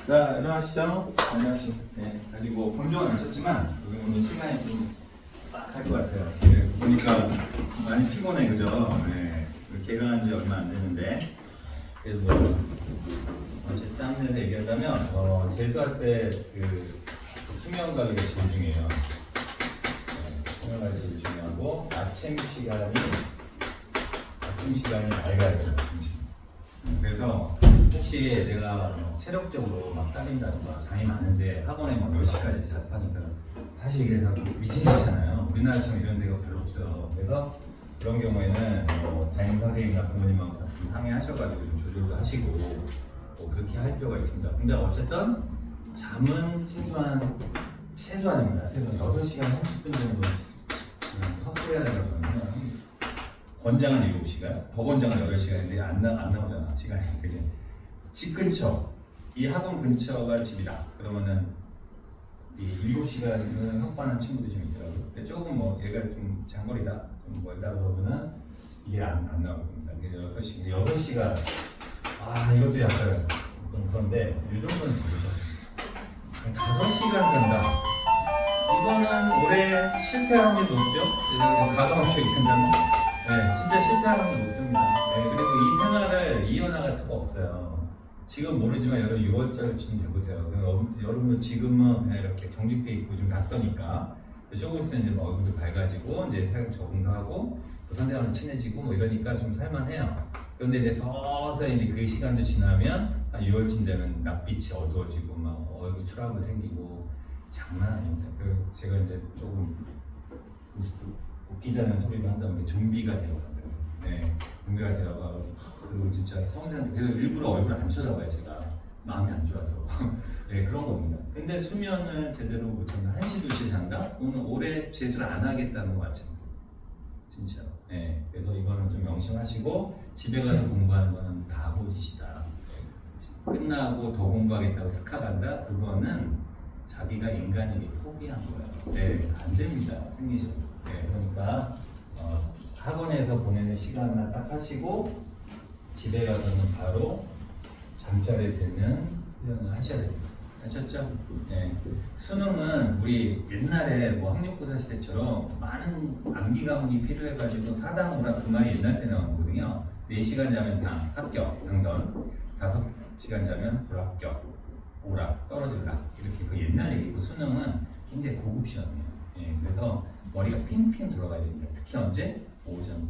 자, 일어나시죠. 안녕하시죠. 네, 아직 뭐 검정은 안 쳤지만 여기 오늘 시간이 좀 빡 할 것 같아요. 네, 보니까 많이 피곤해, 그죠? 네, 개강한 지 얼마 안 됐는데 그래서 뭐 어제 짬내서 얘기하자면 재수할 때 그 수면 관리가 제일 중요해요. 네, 수면 관리 제일 중요하고 아침 시간이 맑아야 돼요. 그래서 혹시 내가 체력적으로 막 딸린다든가 장이 많은데 학원에 막 10시까지 자습하니까 다시 이게 다 미친 짓이잖아요. 우리나라처럼 이런 데가 별로 없어요. 그래서 그런 경우에는 담임 선생님이나 부모님하고 좀 상의하셔가지고 좀 조절도 하시고 그렇게 할 필요가 있습니다. 근데 어쨌든 잠은 최소한입니다. 최소한 6시간 30분 정도 확보해야 되는 거는 권장은 7시간, 더 권장은 8시간인데 안 나오잖아, 시간이. 그지? 집 근처, 이 학원 근처가 집이다. 그러면은 이 7시간은 확보하는 친구들이 좀 있더라고요. 근데 조금 뭐 얘가 좀 장거리다, 좀 멀다 그러면은 이게 안 나오겁니다. 6시, 6시간. 이것도 약간 좀 그런데 이 정도는 좋으셔. 5시간 잔다. 이거는 올해 실패할 확률이 높죠? 가감없이 얘기한다면. 네, 진짜 실패할 확률이 높습니다. 네, 그리고 이 생활을 이어나갈 수가 없어요. 지금 모르지만 여름 6월달쯤 돼보세요. 여러분 지금은 그냥 이렇게 경직돼 있고 좀 낯서니까 조금 있으면 이제 얼굴도 밝아지고 이제 사람 적응도 하고 또 상대방랑 친해지고 뭐 이러니까 좀 살만해요. 그런데 이제 서서히 이제 그 시간도 지나면 한 6월쯤 되면 낮빛이 어두워지고 막 얼굴 트러블 생기고 장난 아닙니다. 그 제가 이제 조금 웃기자는 소리를 한다면 좀비가 되어가요. 네, 좀비가 되어가 그리고 진짜 성장한테 그래서 일부러 얼굴 안 쳐다봐요. 제가 마음이 안 좋아서. 네, 그런 겁니다. 근데 수면을 제대로 못 잔다. 1시, 2시에 잔다? 오늘 올해 재수를 안 하겠다는 거 맞죠? 진짜. 네, 그래서 이거는 좀 명심하시고 집에 가서 공부하는 거는 바보짓이다. 끝나고 더 공부하겠다고 스카 간다? 그거는 자기가 인간에게 포기한 거예요. 네, 안 됩니다. 승리죠. 네, 그러니까 학원에서 보내는 시간만 딱 하시고 집에 가서는 바로 잠자리에 드는 훈련을 하셔야 됩니다. 아셨죠? 네. 수능은 우리 옛날에 뭐 학력고사 시대처럼 많은 암기 과목이 필요해가지고 사당 오락 그 말이 옛날 때 나온 거거든요. 4시간 자면 합격, 당선, 5시간 자면 불합격, 오락, 떨어질라. 이렇게 그 옛날 얘기고 수능은 굉장히 고급 시험이에요. 예, 그래서 머리가 핑핑 들어가야 됩니다. 특히 언제? 오전.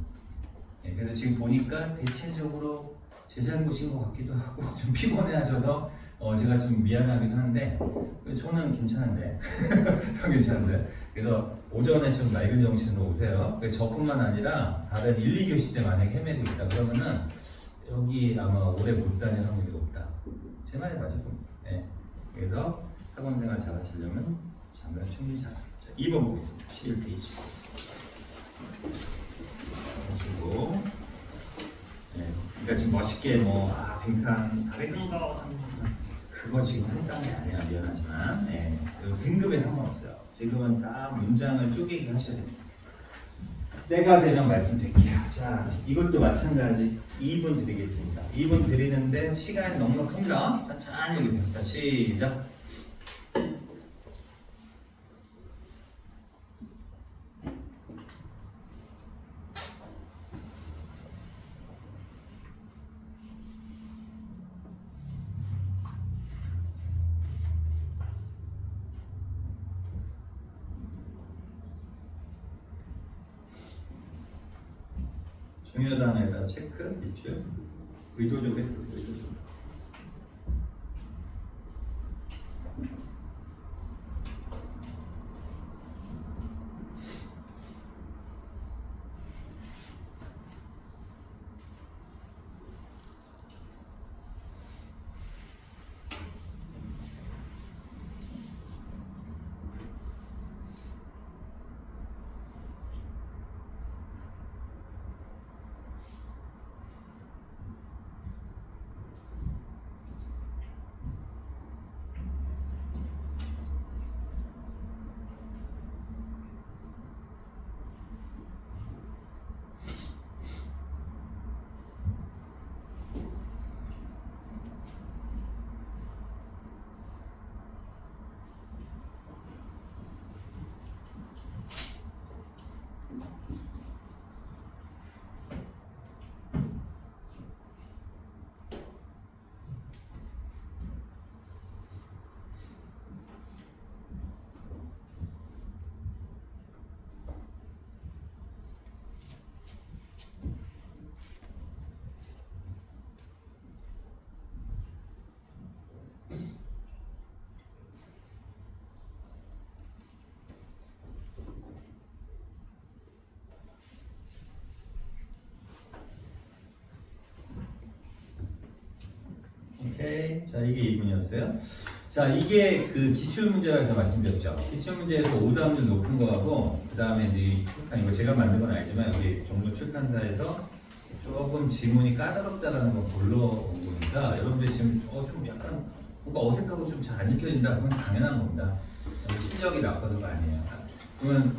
예, 그래서 지금 보니까 대체적으로 제 잘못인 것 같기도 하고 좀 피곤해하셔서 제가 좀 미안하기도 한데 저는 괜찮은데 저 괜찮은데 그래서 오전에 좀 맑은 정신으로 오세요. 저뿐만 아니라 다른 1, 2교시 때 만약에 헤매고 있다 그러면은 여기 아마 오래 못 다닐 확률이 높다. 제 말이 맞을 겁니다. 예, 그래서 학원생활 잘 하시려면 잠을 충분히 자. 2번 보겠습니다. 11페이지. 그리고 그러니까 지금 멋있게 빈칸 400은 거 그거 지금 한 장이 아니야. 미안하지만 등급에 상관없어요. 지금은 딱 문장을 쪼개기 하셔야 됩니다. 때가 되면 말씀드릴게요. 자, 이것도 마찬가지 2분 드리겠습니다. 2분 드리는데 시간이 넉넉합니다. 천천히 해보세요. 자, 시작. 중요 단어에다 체크, 밑줄, 의도적으로 해주세요. 의도적으로. 오케이. 자, 이게 2분이었어요. 자, 이게 그 기출문제라고 제가 말씀드렸죠. 기출문제에서 오답률 높은 거하고, 그 다음에 이제 출판, 이거 제가 만든 건 아니지만, 여기 정부 출판사에서 조금 지문이 까다롭다라는 걸 불러온 거니까, 여러분들이 지금 좀 약간 뭔가 어색하고 좀 잘 안 익혀진다. 그건 당연한 겁니다. 실력이 나빠서가 아니에요. 그러면,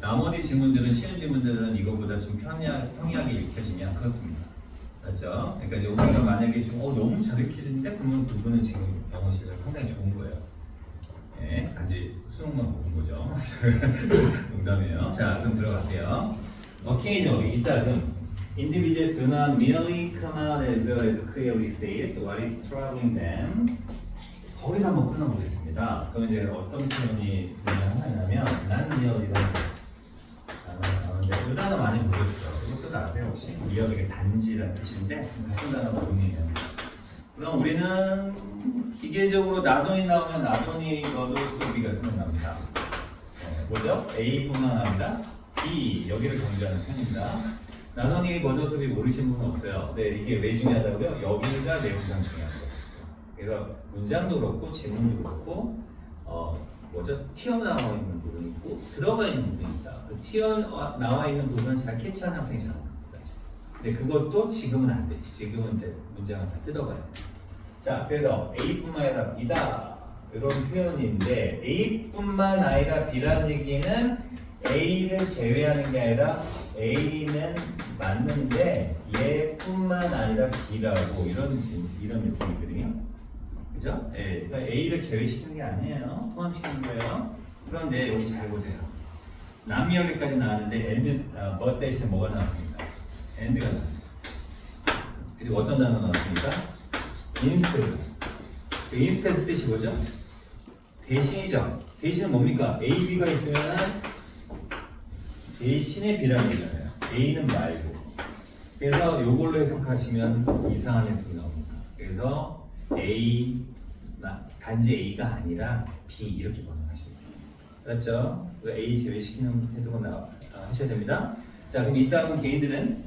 나머지 지문들은, 쉬운 지문들은 이거보다 좀 평이하게 익혀지면 그렇습니다. 맞죠? 그러니까 이제 우리가 만약에 지금 너무 잘 익히는데 그러면 그분은 지금 영어 실력 상당히 좋은 거예요. 예, 단지 수능만 보는 거죠. 농담이에요. 자, 그럼 들어갈게요. Occasionally, 이따금 individuals do not merely come out as clearly stated what is troubling them. 거기서 한번 끊어보겠습니다. 그럼 이제 어떤 표현이 하냐면 난 merely라는 이 단어 많이 보셨죠? 이것도 아세요 혹시? 리얼하게 단지라는 뜻인데 같은 단어가 동의해요. 그럼 우리는 기계적으로 나돈이 나오면 나돈이 너도스비가 생각납니다. 뭐죠? A뿐만 아니라 B 여기를 강조하는 편입니다. 나돈이 너도스비 모르시는 분은 없어요. 근데 이게 왜 중요하다고요? 여기가 내용상 중요한 거예요. 그래서 문장도 그렇고 질문도 그렇고 뭐죠? 튀어나와 있는 부분이 있고 들어가 있는 부분이 있다. 그 튀어나와 있는 부분은 잘 캐치하는 학생이 잘 합니다. 근데 그것도 지금은 안 되지. 지금은 이제 문장을 다 뜯어봐야 돼. 자, 그래서 A뿐만 아니라 B다. 이런 표현인데 A뿐만 아니라 B라는 얘기는 A를 제외하는 게 아니라 A는 맞는데 얘뿐만 아니라 B라고 이런 느낌이거든요. 그죠? 예, 그러니까 A를 제외시키는 게 아니에요. 포함시키는 거예요. 그런데 여기 잘 보세요. 남미여기까지 나왔는데 and, but 대신에 뭐가 나왔습니까? and가 나왔어요. 그리고 어떤 단어가 나왔습니까? instead. 그 instead 뜻이 뭐죠? 대신이죠. 대신은 뭡니까? A, B가 있으면 대신에 B라는 얘기잖아요. A는 말고. 그래서 이걸로 해석하시면 이상한 해석이 나옵니다. 그래서 A, 단지 A가 아니라 B 이렇게 번역하시면 돼요. 그렇죠? A 제외시키는 해석은 하셔야 됩니다. 자, 그럼 이따금 개인들은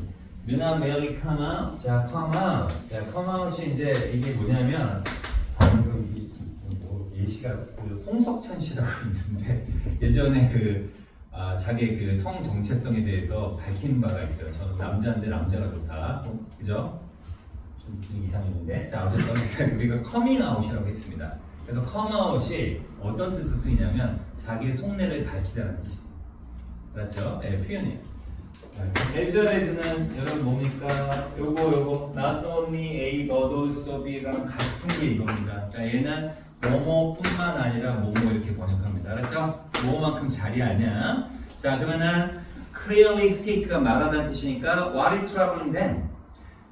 누나 메어리 카마, 자, 카마, 카마웃이 이제 이게 뭐냐면 방금 예시가 그 홍석천 씨라고 있는데 예전에 자기 그 성 정체성에 대해서 밝힌 바가 있어요. 저는 남자인데 남자가 좋다, 그죠? 좀 이상했는데, 자, 어쨌든 우리가 커밍아웃이라고 했습니다. 그래서 커밍아웃이 어떤 뜻을 쓰이냐면 자기의 속내를 밝히다는 뜻이에요. 맞죠? 네, 표현이에요. 에즈는 여러분 뭡니까? 요거 not only A but also B랑 같은 게 이겁니다. 그러니까 얘는 뭐뭐뿐만 아니라 뭐뭐 이렇게 번역합니다. 알았죠? 뭐만큼 잘이 아니야. 자, 그러면은 clearly state가 말하다는 뜻이니까 what is troubling them?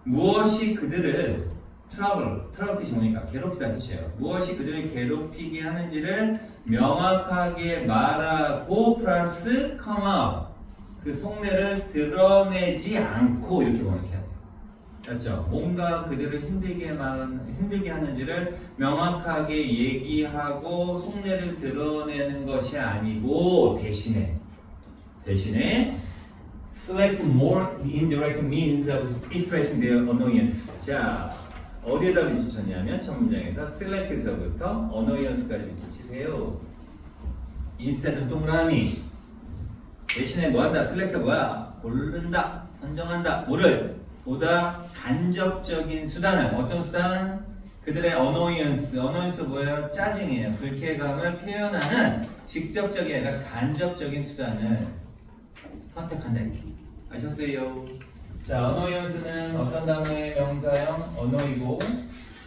무엇이 그들을 트러블 뜻이 뭡니까? 괴롭히다는 뜻이에요. 무엇이 그들을 괴롭히게 하는지를 명확하게 말하고 플러스 come out 그 속내를 드러내지 않고 이렇게 번역해야 돼요. 맞죠? 뭔가 그들을 힘들게 하는지를 명확하게 얘기하고 속내를 드러내는 것이 아니고 대신에 select more indirect means of expressing their annoyance. 자, 어디에다 붙이셨냐면 첫 문장에서 select에서부터 annoyance까지 붙이세요. instead 동그라미 대신에 뭐한다? select 뭐야? 고른다, 선정한다. 뭐를? 보다 간접적인 수단을 어떤 수단? 그들의 annoyance 뭐예요? 짜증이에요. 불쾌감을 표현하는 직접적이 아니라 간접적인 수단을 선택한다. 아셨어요? 자, annoyance는 어떤 단어의 명사형? 언어이고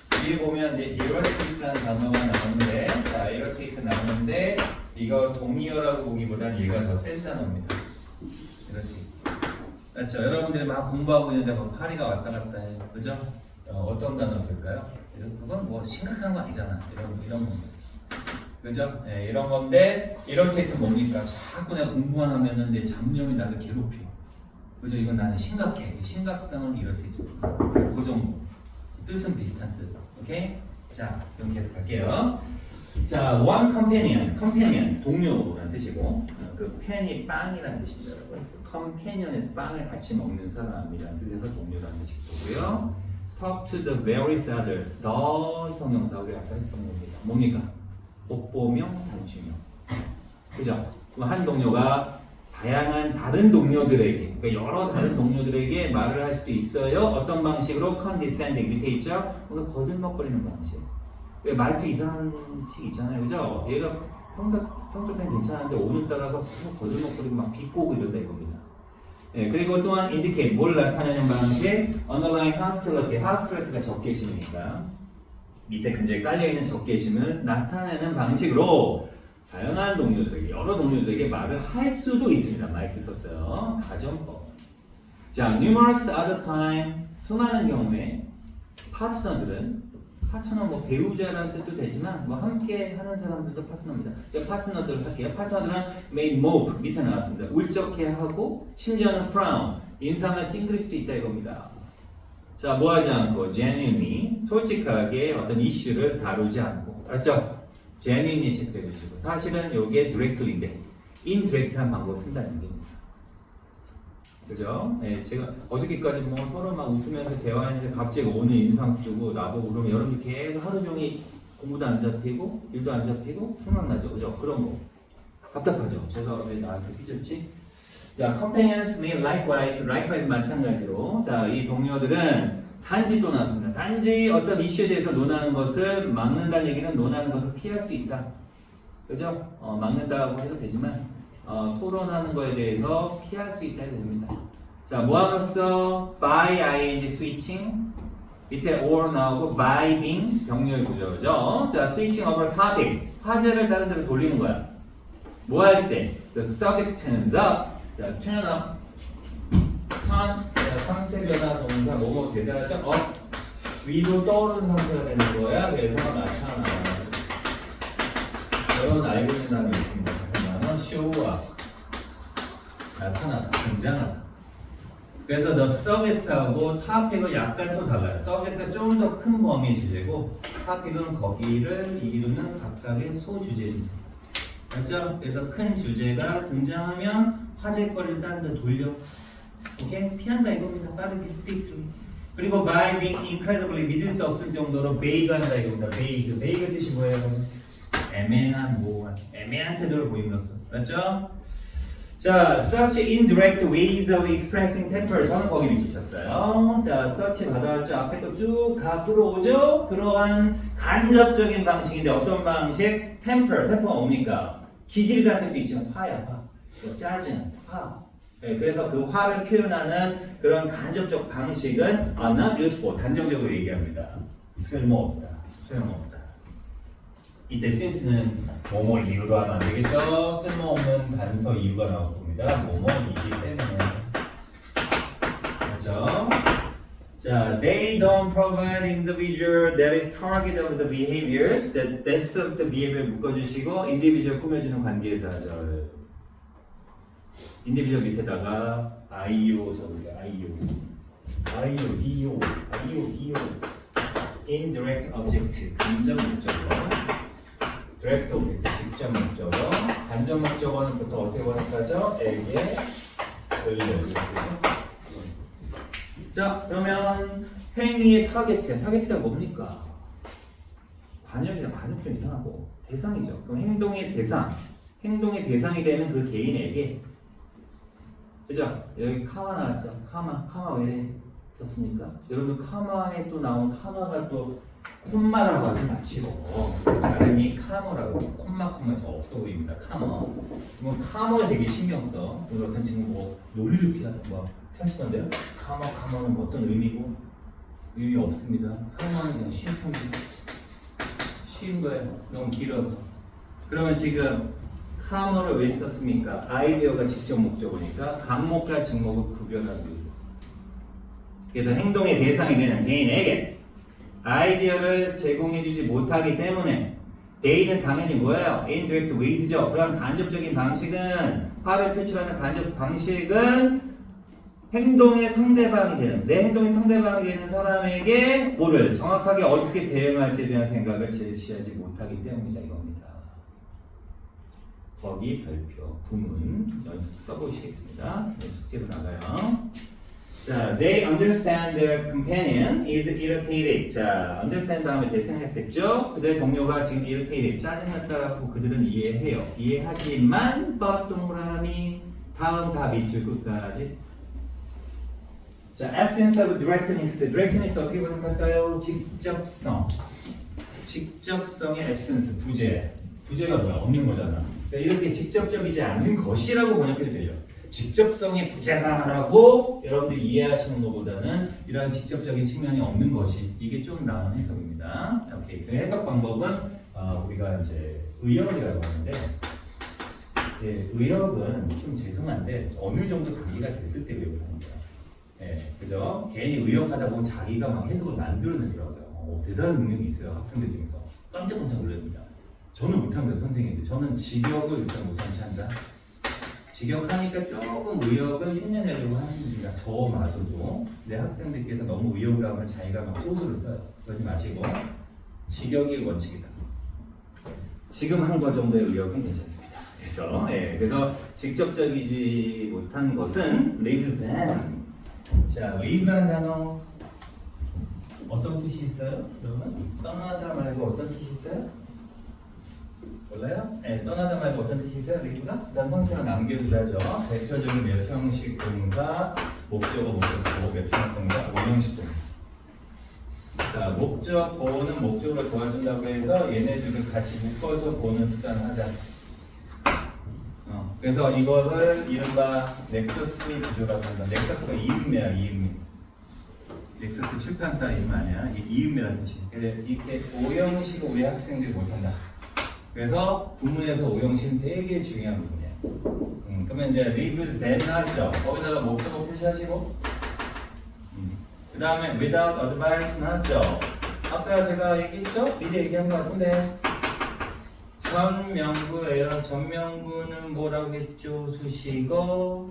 뒤에 보면 이제 irritate라는 단어가 나오는데, 자, irritate 나오는데 이거 동의어라고 보기보단 얘가 더 센 단어입니다. irritate. 그렇죠? 여러분들이 막 공부하고 있는데 막 파리가 왔다 갔다 해, 그죠? 어떤 단어 쓸까요? 그건 뭐 심각한 거 아니잖아. 이런 겁니다. 그죠? 네, 이런 건데 irritate는 뭡니까? 자꾸 내가 공부만 하면은 내 잡념이 나를 괴롭혀. 그죠? 이건 나는 심각해. 심각성은 irritate. 그 정도. 뜻은 비슷한 뜻. 오케이? 자, 그럼 계속 갈게요. 자, one companion, 동료라는 뜻이고, 그 펜이 빵이라는 뜻입니다, 여러분. 컴패니언의 빵을 같이 먹는 사람이라는 뜻에서 동료라는 뜻이고요. talk to the various others. 더 형용사 우리 아까 했던 겁니다. 뭡니까? 복보명, 단추명. 그죠? 그럼 한 동료가 다양한 다른 동료들에게, 그러니까 여러 다른 동료들에게 말을 할 수도 있어요. 어떤 방식으로? condescending 밑에 있죠? 뭔가 거들먹거리는 방식. 왜 말투 이상한 식 있잖아요, 그죠? 얘가 평소 때는 괜찮은데 오늘따라서 거들먹거리고 막 비꼬고 이런다 이겁니다. 네, 그리고 또한 indicate 뭘 나타내는 방식? underline hostility, hostility가 적개심이니까 밑에 근처에 깔려 있는 적개심을 나타내는 방식으로. 다양한 동료들에게, 여러 동료들에게 말을 할 수도 있습니다. 마이크 썼어요. 가정법. 자, numerous other time, 수많은 경우에 파트너들은, 파트너 뭐 배우자라는 뜻도 되지만 뭐 함께 하는 사람들도 파트너입니다. 파트너들을 할게요. 파트너들은 may mope 밑에 나왔습니다. 울적해하고 심지어는 frown, 인상을 찡그릴 수도 있다 이겁니다. 자, 뭐하지 않고 genuinely, 솔직하게 어떤 이슈를 다루지 않고, 알았죠? genuinely 체크해주시고, 사실은 이게 directly인데 indirect한 방법을 쓴다는 얘기입니다. 그죠? 네, 제가 어저께까지 뭐 서로 막 웃으면서 대화했는데 갑자기 오늘 인상 쓰고 나보고 그러면 여러분들 계속 하루 종일 공부도 안 잡히고 일도 안 잡히고 생각나죠, 그죠? 그런 거 답답하죠. 제가 왜 나한테 삐졌지? 자, companions may likewise 마찬가지로, 자, 이 동료들은 단지 또 나왔습니다. 단지 어떤 이슈에 대해서 논하는 것을 막는다는 얘기는 논하는 것을 피할 수도 있다. 그죠? 막는다고 해도 되지만 토론하는 거에 대해서 피할 수 있다 해도 됩니다. 자, 뭐함으로써 by ing switching 밑에 or 나오고 by being 병렬 구조죠. 자, switching over topic 화제를 다른 데로 돌리는 거야. 뭐 할 때? The subject turns up. 자, turn up. 상태 변화 동사 뭐뭐 대단하죠? 위로 떠오르는 상태가 되는 거야. 그래서 나타나. 여러분 알고 있는 단어 있습니다. 그러면 show와 나타나다, 등장하다. 그래서 the subject하고 topic은 약간 또 달라요. subject가 좀 더 큰 범위의 주제고 topic은 거기를 이루는 각각의 소주제입니다. 맞죠? 그래서 큰 주제가 등장하면 화제거리를 다른 데 돌려. 오케이? 피한다 이겁니다. 빠르게 스위트리. 그리고 by being incredibly 믿을 수 없을 정도로 vague한다 이겁니다. vague 뜻이 뭐예요? 애매한, 모호한, 애매한 태도를 보임으로써. 맞죠? 자, such indirect ways of expressing temper. 저는 거기 미치셨어요. 자, such 받아왔죠. 앞에 거 쭉 갖고 오죠. 그러한 간접적인 방식인데 어떤 방식? temper가 뭡니까? 기질이라는 뜻도 있지만 화야, 화. 짜증, 화. 네, 그래서 그 화를 표현하는 그런 간접적 방식은 not useful, 단정적으로 얘기합니다. 쓸모없다, 소용없다. 이때 since는 뭐뭐 이유로 하면 안 되겠죠? 쓸모없는 단서 이유가 나올 겁니다. 뭐뭐이기 때문에. 그렇죠? 자, they don't provide individual that is target of the behaviors. That's of the behavior 묶어주시고 individual 꾸며주는 관계에서 하죠. 인디비전 밑에다가 IO 적을게요. IO, DO. Indirect object, 간접 목적어. Direct object, 직접 목적어. 간접 목적어는 보통 어떻게 번역하죠? 에게, 을을. 자, 그러면 행위의 타겟가 뭡니까? 관역이 좀 이상하고 대상이죠. 그럼 행동의 대상이 되는 그 개인에게, 그죠? 여기 카마 나왔죠? 카마 왜 썼습니까? 여러분 카마에 또 나온 카마가 또 콤마라고 하지 마시고 발음이 카모라고 콤마 저 없어 보입니다. 카모. 그럼 카모에 되게 신경 써. 오늘 어떤 친구 뭐 논리를 펼치던데요? 카모는 어떤 의미고 의미 없습니다. 카모는 그냥 쉬운 거예요. 너무 길어서. 그러면 지금 카모를 왜 썼습니까? 아이디어가 직접 목적어니까 강목과 직목을 구별하기 위해서. 그래서 행동의 대상이 되는 개인에게 아이디어를 제공해주지 못하기 때문에 대인은 당연히 뭐예요? indirect ways죠. 그런 간접적인 방식은 화를 표출하는 간접 방식은 행동의 상대방이 되는 내 행동의 상대방이 되는 사람에게 뭐를 정확하게 어떻게 대응할지에 대한 생각을 제시하지 못하기 때문이다 이겁니다. 거기 별표, 구문 연습 써보시겠습니다. 숙제로 나가요. 자, they understand their companion is irritated. 자, understand 다음에 대생략됐죠? 그들의 동료가 지금 irritated, 짜증났다고 그들은 이해해요. 이해하지만, but 동그라미, 다음 다 밑줄 끝까지. 자, absence of directness. directness 어떻게 번역할까요? 직접성. 직접성의 absence, 부재. 부재가 뭐야? 없는 거잖아. 그러니까 이렇게 직접적이지 않은 것이라고 번역해도 돼요. 직접성의 부재가라고 여러분들이 이해하시는 것보다는 이런 직접적인 측면이 없는 것이 이게 좀 나은 해석입니다. 오케이. 그 해석 방법은 우리가 이제 의역이라고 하는데 예, 의역은 좀 죄송한데 어느 정도 단계가 됐을 때 의역을 하는 거예요. 예, 그죠? 괜히 의역하다 보면 자기가 막 해석을 만들어내더라고요. 대단한 능력이 있어요, 학생들 중에서. 깜짝깜짝 놀랍니다. 저는 못합니다, 선생님들. 저는 직역을 일단 우선시 한다. 직역하니까 조금 의역을 흉내내려고 합니다. 저마저도. 내 학생들께서 너무 의역을 하면 자기가 막 소설을 써요. 그러지 마시고 직역이 원칙이다. 지금 한 거 정도의 의역은 괜찮습니다. 그래서, 예, 그래서 직접적이지 못한 것은 leave them. 자, leave라는 단어 어떤 뜻이 있어요? 여러분? 떠나다 말고 어떤 뜻이 있어요? 몰라요? 네, 떠나다 말고 어떤 뜻이 있어요? leave가? 일단 상태로 남겨두자죠. 대표적인 몇 형식 동사, 목적어, 목적어, 몇 형식 동사, 원형식 동사. 자, 목적어는 목적으로 도와준다고 해서 얘네들을 같이 묶어서 보는 습관을 하자. 그래서 이거를 이른바 넥서스 구조라고 한다. 넥서스가 이음매야, 이음매. 넥서스 출판사 이름 아니야. 이게 이음매라는 뜻이에요. 이렇게 오형식을 우리 학생들이 못한다. 그래서 구문에서 오형식은 되게 중요한 부분이에요. 그러면 이제 leave them 나왔죠. 거기다가 목적어 표시하시고 그 다음에 without advice 나왔죠. 아까 제가 얘기했죠? 미리 얘기한 것 같은데 전명구예요. 전명구는 뭐라고 했죠? 수식어,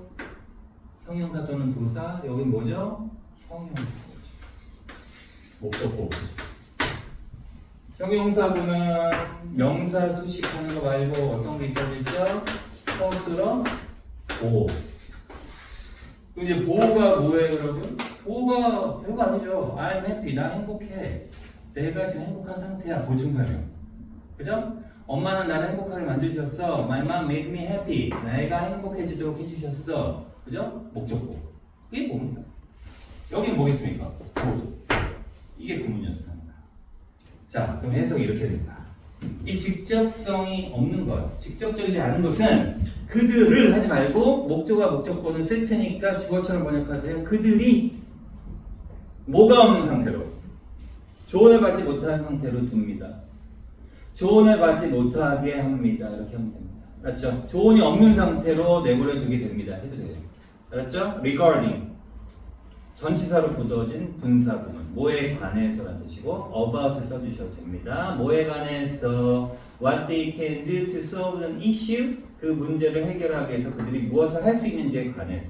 형용사 또는 부사. 여기 뭐죠? 형용사. 목적어. 형용사구는 명사 수식하는 거 말고 어떤 게 있다고 했죠? 서술어, 보호. 이제 보호가 뭐예요, 여러분? 보호가 별거 아니죠. I'm happy. 나 행복해. 내가 지금 행복한 상태야. 보충하면. 그죠? 엄마는 나를 행복하게 만들어주셨어. My mom made me happy. 내가 행복해지도록 해주셨어. 그죠? 목적보. 이게 뭡니까? 여기는 뭐겠습니까? 보호. 이게 구문 연습하는 거야. 자, 그럼 해석이 이렇게 됩니다. 이 직접성이 없는 것, 직접적이지 않은 것은 그들을 하지 말고 목적과 목적보는 쓸 테니까 주어처럼 번역하세요. 그들이 뭐가 없는 상태로 조언을 받지 못한 상태로 둡니다. 조언을 받지 못하게 합니다. 이렇게 하면 됩니다. 알았죠? 조언이 없는 상태로 내버려 두게 됩니다. 해도 돼요. 알았죠? regarding 전치사로 굳어진 분사구문 뭐에 관해서라는 뜻이고 about 써주셔도 됩니다. 뭐에 관해서 what they can do to solve an issue 그 문제를 해결하기 위해서 그들이 무엇을 할 수 있는지에 관해서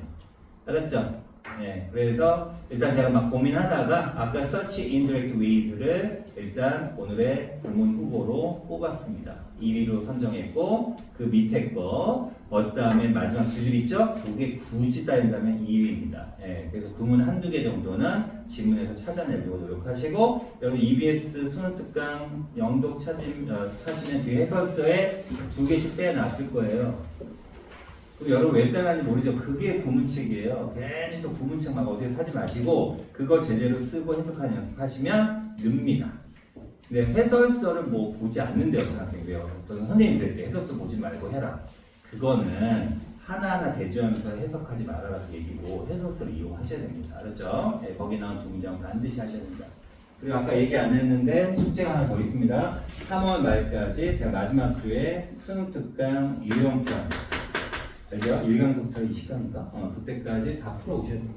알았죠? 네, 그래서 일단 제가 막 고민하다가 아까 search indirect with를 일단 오늘의 구문 후보로 뽑았습니다. 1위로 선정했고 그 밑에 거 다음에 마지막 두 줄 있죠? 그게 굳이 따진다면 2위입니다. 예, 그래서 구문 한두 개 정도는 지문에서 찾아내려고 노력하시고 여러분 EBS 수능 특강 영독 찾으면 뒤에 해설서에 2개씩 빼놨을 거예요. 여러분 왜 빼놨는지 모르죠? 그게 구문책이에요. 괜히 또 구문책 막 어디서 사지 마시고 그거 제대로 쓰고 해석하는 연습하시면 늡니다. 근데 해설서를 뭐 보지 않는데 어떤 학생이 왜요? 저는 선생님 될 때 해설서 보지 말고 해라. 그거는 하나하나 대조하면서 해석하지 말아라 그 얘기고 해설서를 이용하셔야 됩니다. 알았죠? 네, 거기 나온 두 문장 반드시 하셔야 됩니다. 그리고 아까 얘기 안 했는데 숙제가 하나 더 있습니다. 3월 말까지 제가 마지막 주에 수능 특강 유형편 알죠? 1강서부터 20강인가? 그때까지 다 풀어오셔야 돼요.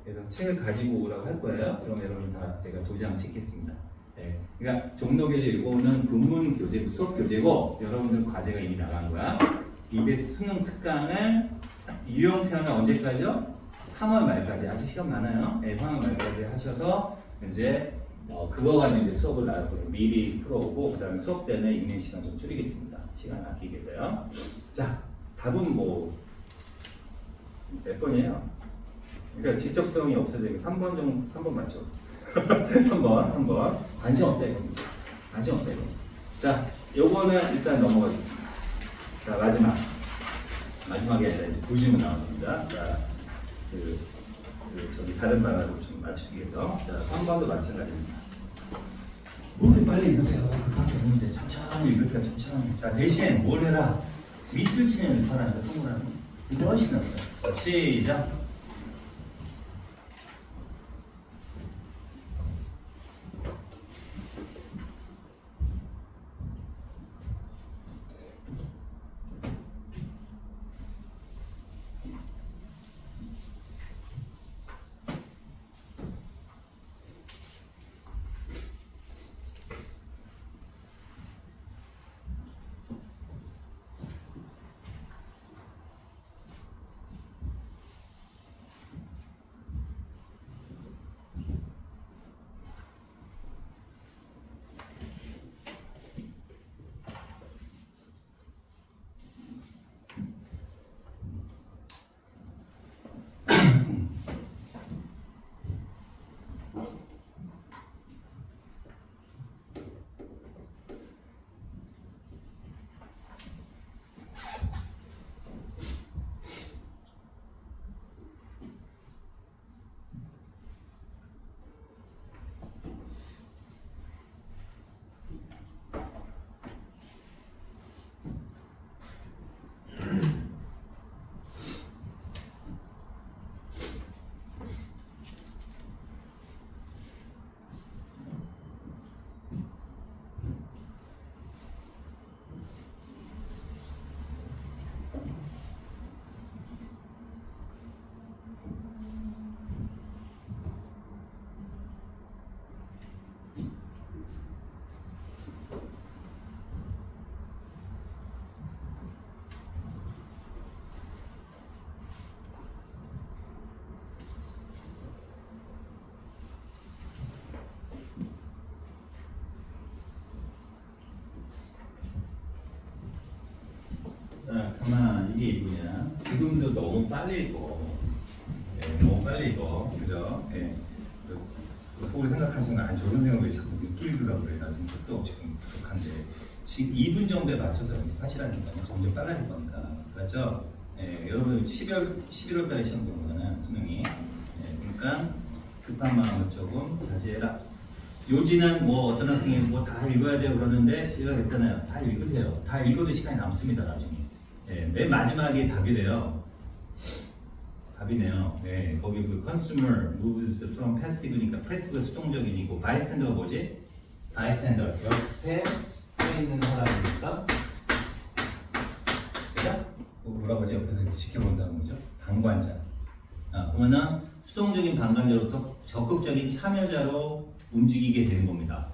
그래서 책을 가지고 오라고 할 거예요. 그럼 여러분 다 제가 도장 찍겠습니다. 네. 그러니까 종로교재 이거는 군문 교재, 수업 교재고 여러분들 과제가 이미 나간 거야. EBS 수능 특강을 유형편은 언제까지요? 3월 말까지. 아직 시간 많아요. 네, 3월 말까지 하셔서 이제 그거 가지고 이제 수업을 나갈 거예요. 미리 풀어오고 그다음에 수업 때는 있는 시간 좀 줄이겠습니다. 시간 아끼게 돼요. 자. 답은 뭐 몇 번이에요? 그러니까 직접성이 없어져. 3번 좀 3번 맞죠? 3번 관심 없다 이거. 관심 없다 이거. 자, 요거는 일단 넘어가겠습니다. 자, 마지막에 이제 두 질문 나왔습니다. 자, 저기 다른 반하고 좀 맞추기 위해서. 자, 3번도 마찬가지입니다. 뭘 빨리 읽으세요. 그밖에 없는데 천천히 읽으세요. 천천히. 자, 대신 뭘 해라? 밑줄 치는 연습하라는 거 통보라는 거. 이게 훨씬 낫다. 자, 시작. 자, 가만 이게 이거냐? 지금도 너무 빨리 읽어. 너무 빨리 읽어. 그죠? 속으로 생각하시는 거 아니죠? 그런 생각을 자꾸 늦게 읽으라고 그래. 나좀 또 지금 부족한데. 지금 2분 정도에 맞춰서 연습하시라니까요. 점점 빨라질 겁니다. 그렇죠? 여러분 11월 달에 시험 본 거는 수능이. 그러니까 급한 마음을 조금 자제해라. 요지는 뭐 어떤 학생이 뭐 다 읽어야 돼요 그러는데 제가 그랬잖아요. 다 읽으세요. 다 읽어도 시간이 남습니다 나중에. 맨 마지막에 답이래요. 답이네요. 거기 그 consumer moves from passive니까 passive가 수동적이고 bystander가 뭐지? bystander 옆에 서 있는 사람이니까 그죠? 뭐라고 하지? 옆에서 지켜본 사람 뭐죠? 방관자. 그러면은 수동적인 방관자로부터 적극적인 참여자로 움직이게 되는 겁니다.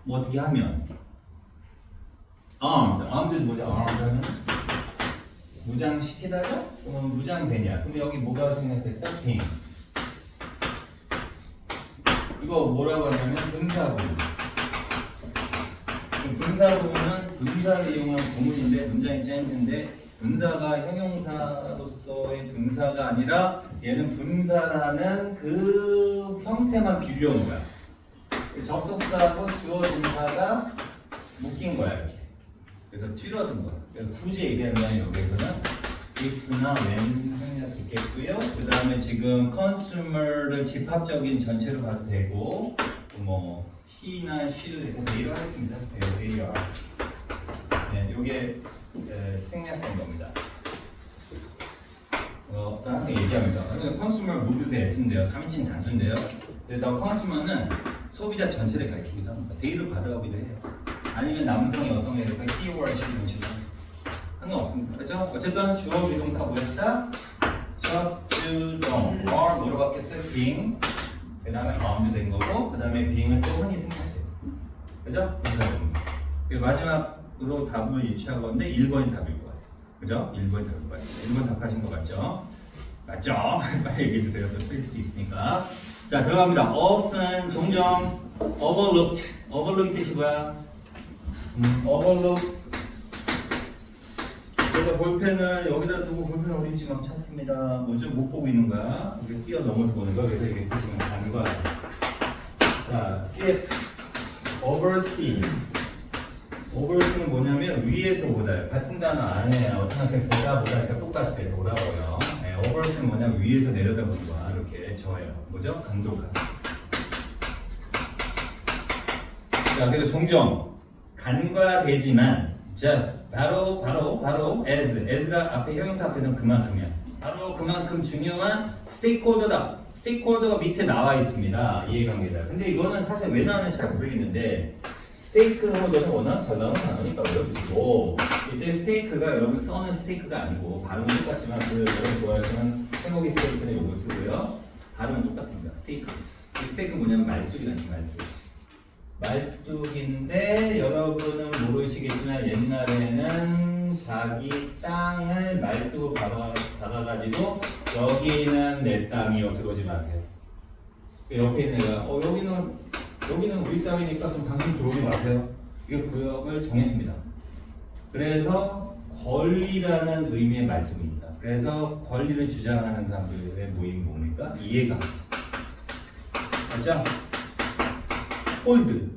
뭐 어떻게 하면? armed 뭐죠? armed 하면 무장시키다가 그러면 무장되냐? 그럼 여기 뭐가 생각했다? being. 이거 뭐라고 하냐면 분사구. 분사구는 분사를 이용한 구문인데 문장이 짜임인데 분사가 형용사로서의 분사가 아니라 얘는 분사라는 그 형태만 빌려온 거야. 접속사하고 주어 동사가 묶인 거야 이렇게. 그래서 줄여준 거야. 그래서 굳이 얘기하면 여기서는 if나 when 생략했겠고요. 그 다음에 지금 consumer를 집합적인 전체로 봐도 되고 뭐 he나 she를 일단 they로 하겠습니다. they are. 요게 생략된 겁니다. 어떤 학생이 얘기합니다. consumer moves의 S인데요. 3인칭 단수인데요. 더 consumer는 소비자 전체를 가리키기도 합니다. they를 받아오기도 해요. 아니면 남성, 여성에 대해서 he or she 동시에 상관없습니다. 그렇죠? 어쨌든 주어 비동사 뭐였다? 접주동 or 뭐로 바뀌었어요? being 그 다음에 armed 된 거고 그 다음에 being을 또 흔히 생략해요. 그죠? 그리고 마지막으로 답을 유치한 건데 1번이 답일 것 같습니다. 그죠? 1번이 답일 것 같습니다. 1번 답하신 거 맞죠? 맞죠? 빨리 얘기해 주세요. 또 틀릴 수도 있으니까. 자, 들어갑니다. often, 종종, overlooked. overlooked 뜻이 뭐야? overlook. 그래서 볼펜을 여기다 두고 볼펜을 어디 있지 막 찾습니다. 뭐죠? 못 보고 있는 거야. 이렇게 뛰어넘어서 보는 거야. 그래서 이렇게 보시면 가는 거야. 자, see oversee. oversee는 뭐냐면 위에서 보다. 같은 단어 안에 어떤 학생 보다 그러니까 똑같이 돼. 오라고요. 네, oversee는 뭐냐면 위에서 내려다보는 거야. 이렇게 저예요. 뭐죠? 강조가. 자, 그래서 종종 간과되지만 just 바로 as가 앞에 형용사 앞에는 그만큼이야. 바로 그만큼 중요한 stakeholder다. stakeholder가 밑에 나와 있습니다. 이해관계다. 근데 이거는 사실 왜 나오는지 잘 모르겠는데 stakeholder는 워낙 잘 나오는 단어니까 외워두시고 이때 stake가 여러분 써는 stake가 아니고 발음은 똑같지만 그 여러분 좋아하시는 생고기 스테이크는 요거 쓰고요. 발음은 똑같습니다. stake. 이 stake는 뭐냐면 말뚝이라는 말뚝. 말뚝인데 여러분은 모르시겠지만 옛날에는 자기 땅을 말뚝으로 박아가지고 여기는 내 땅이요 들어오지 마세요. 옆에 있는 애가 여기는 우리 땅이니까 좀 당신 들어오지 마세요. 이게 구역을 정했습니다. 그래서 권리라는 의미의 말뚝입니다. 그래서 권리를 주장하는 사람들의 모임이 뭡니까? 이해가 맞죠? 홀드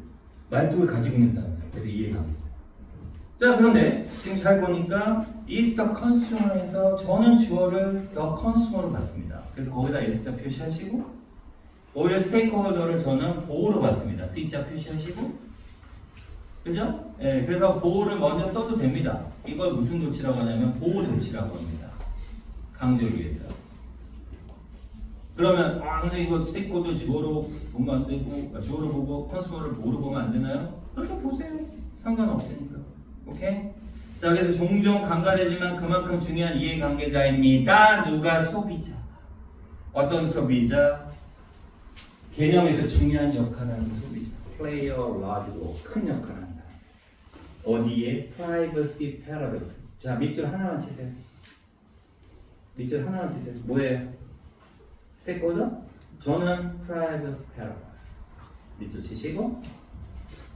말뚝을 가지고 있는 사람 그래서 이해갑니다. 자 그런데 지금 잘 보니까 is the consumer에서 저는 주어를 the consumer로 봤습니다. 그래서 거기다 s자 표시하시고 오히려 스테이크홀더를 저는 보호로 봤습니다. c자 표시하시고 그죠? 네, 그래서 보호를 먼저 써도 됩니다. 이걸 무슨 조치라고 하냐면 보호 조치라고 합니다. 강조를 위해서. 그러면 근데 이거 스테이크홀더 주어로 보면 안 되고 주어로 보고 컨슈머를 보호로 보면 안 되나요? 그렇게 보세요. 상관없으니까. 오케이? 자 그래서 종종 간과되지만 그만큼 중요한 이해관계자입니다. 누가? 소비자. 어떤 소비자? 개념에서 중요한 역할을 하는 소비자. play a large role. 큰 역할을 하는 사람. 어디에? privacy paradox. 자 밑줄 하나만 치세요. 밑줄 하나만 치세요. 뭐예요? 스테이크홀더? 저는 privacy paradox. 밑줄 치시고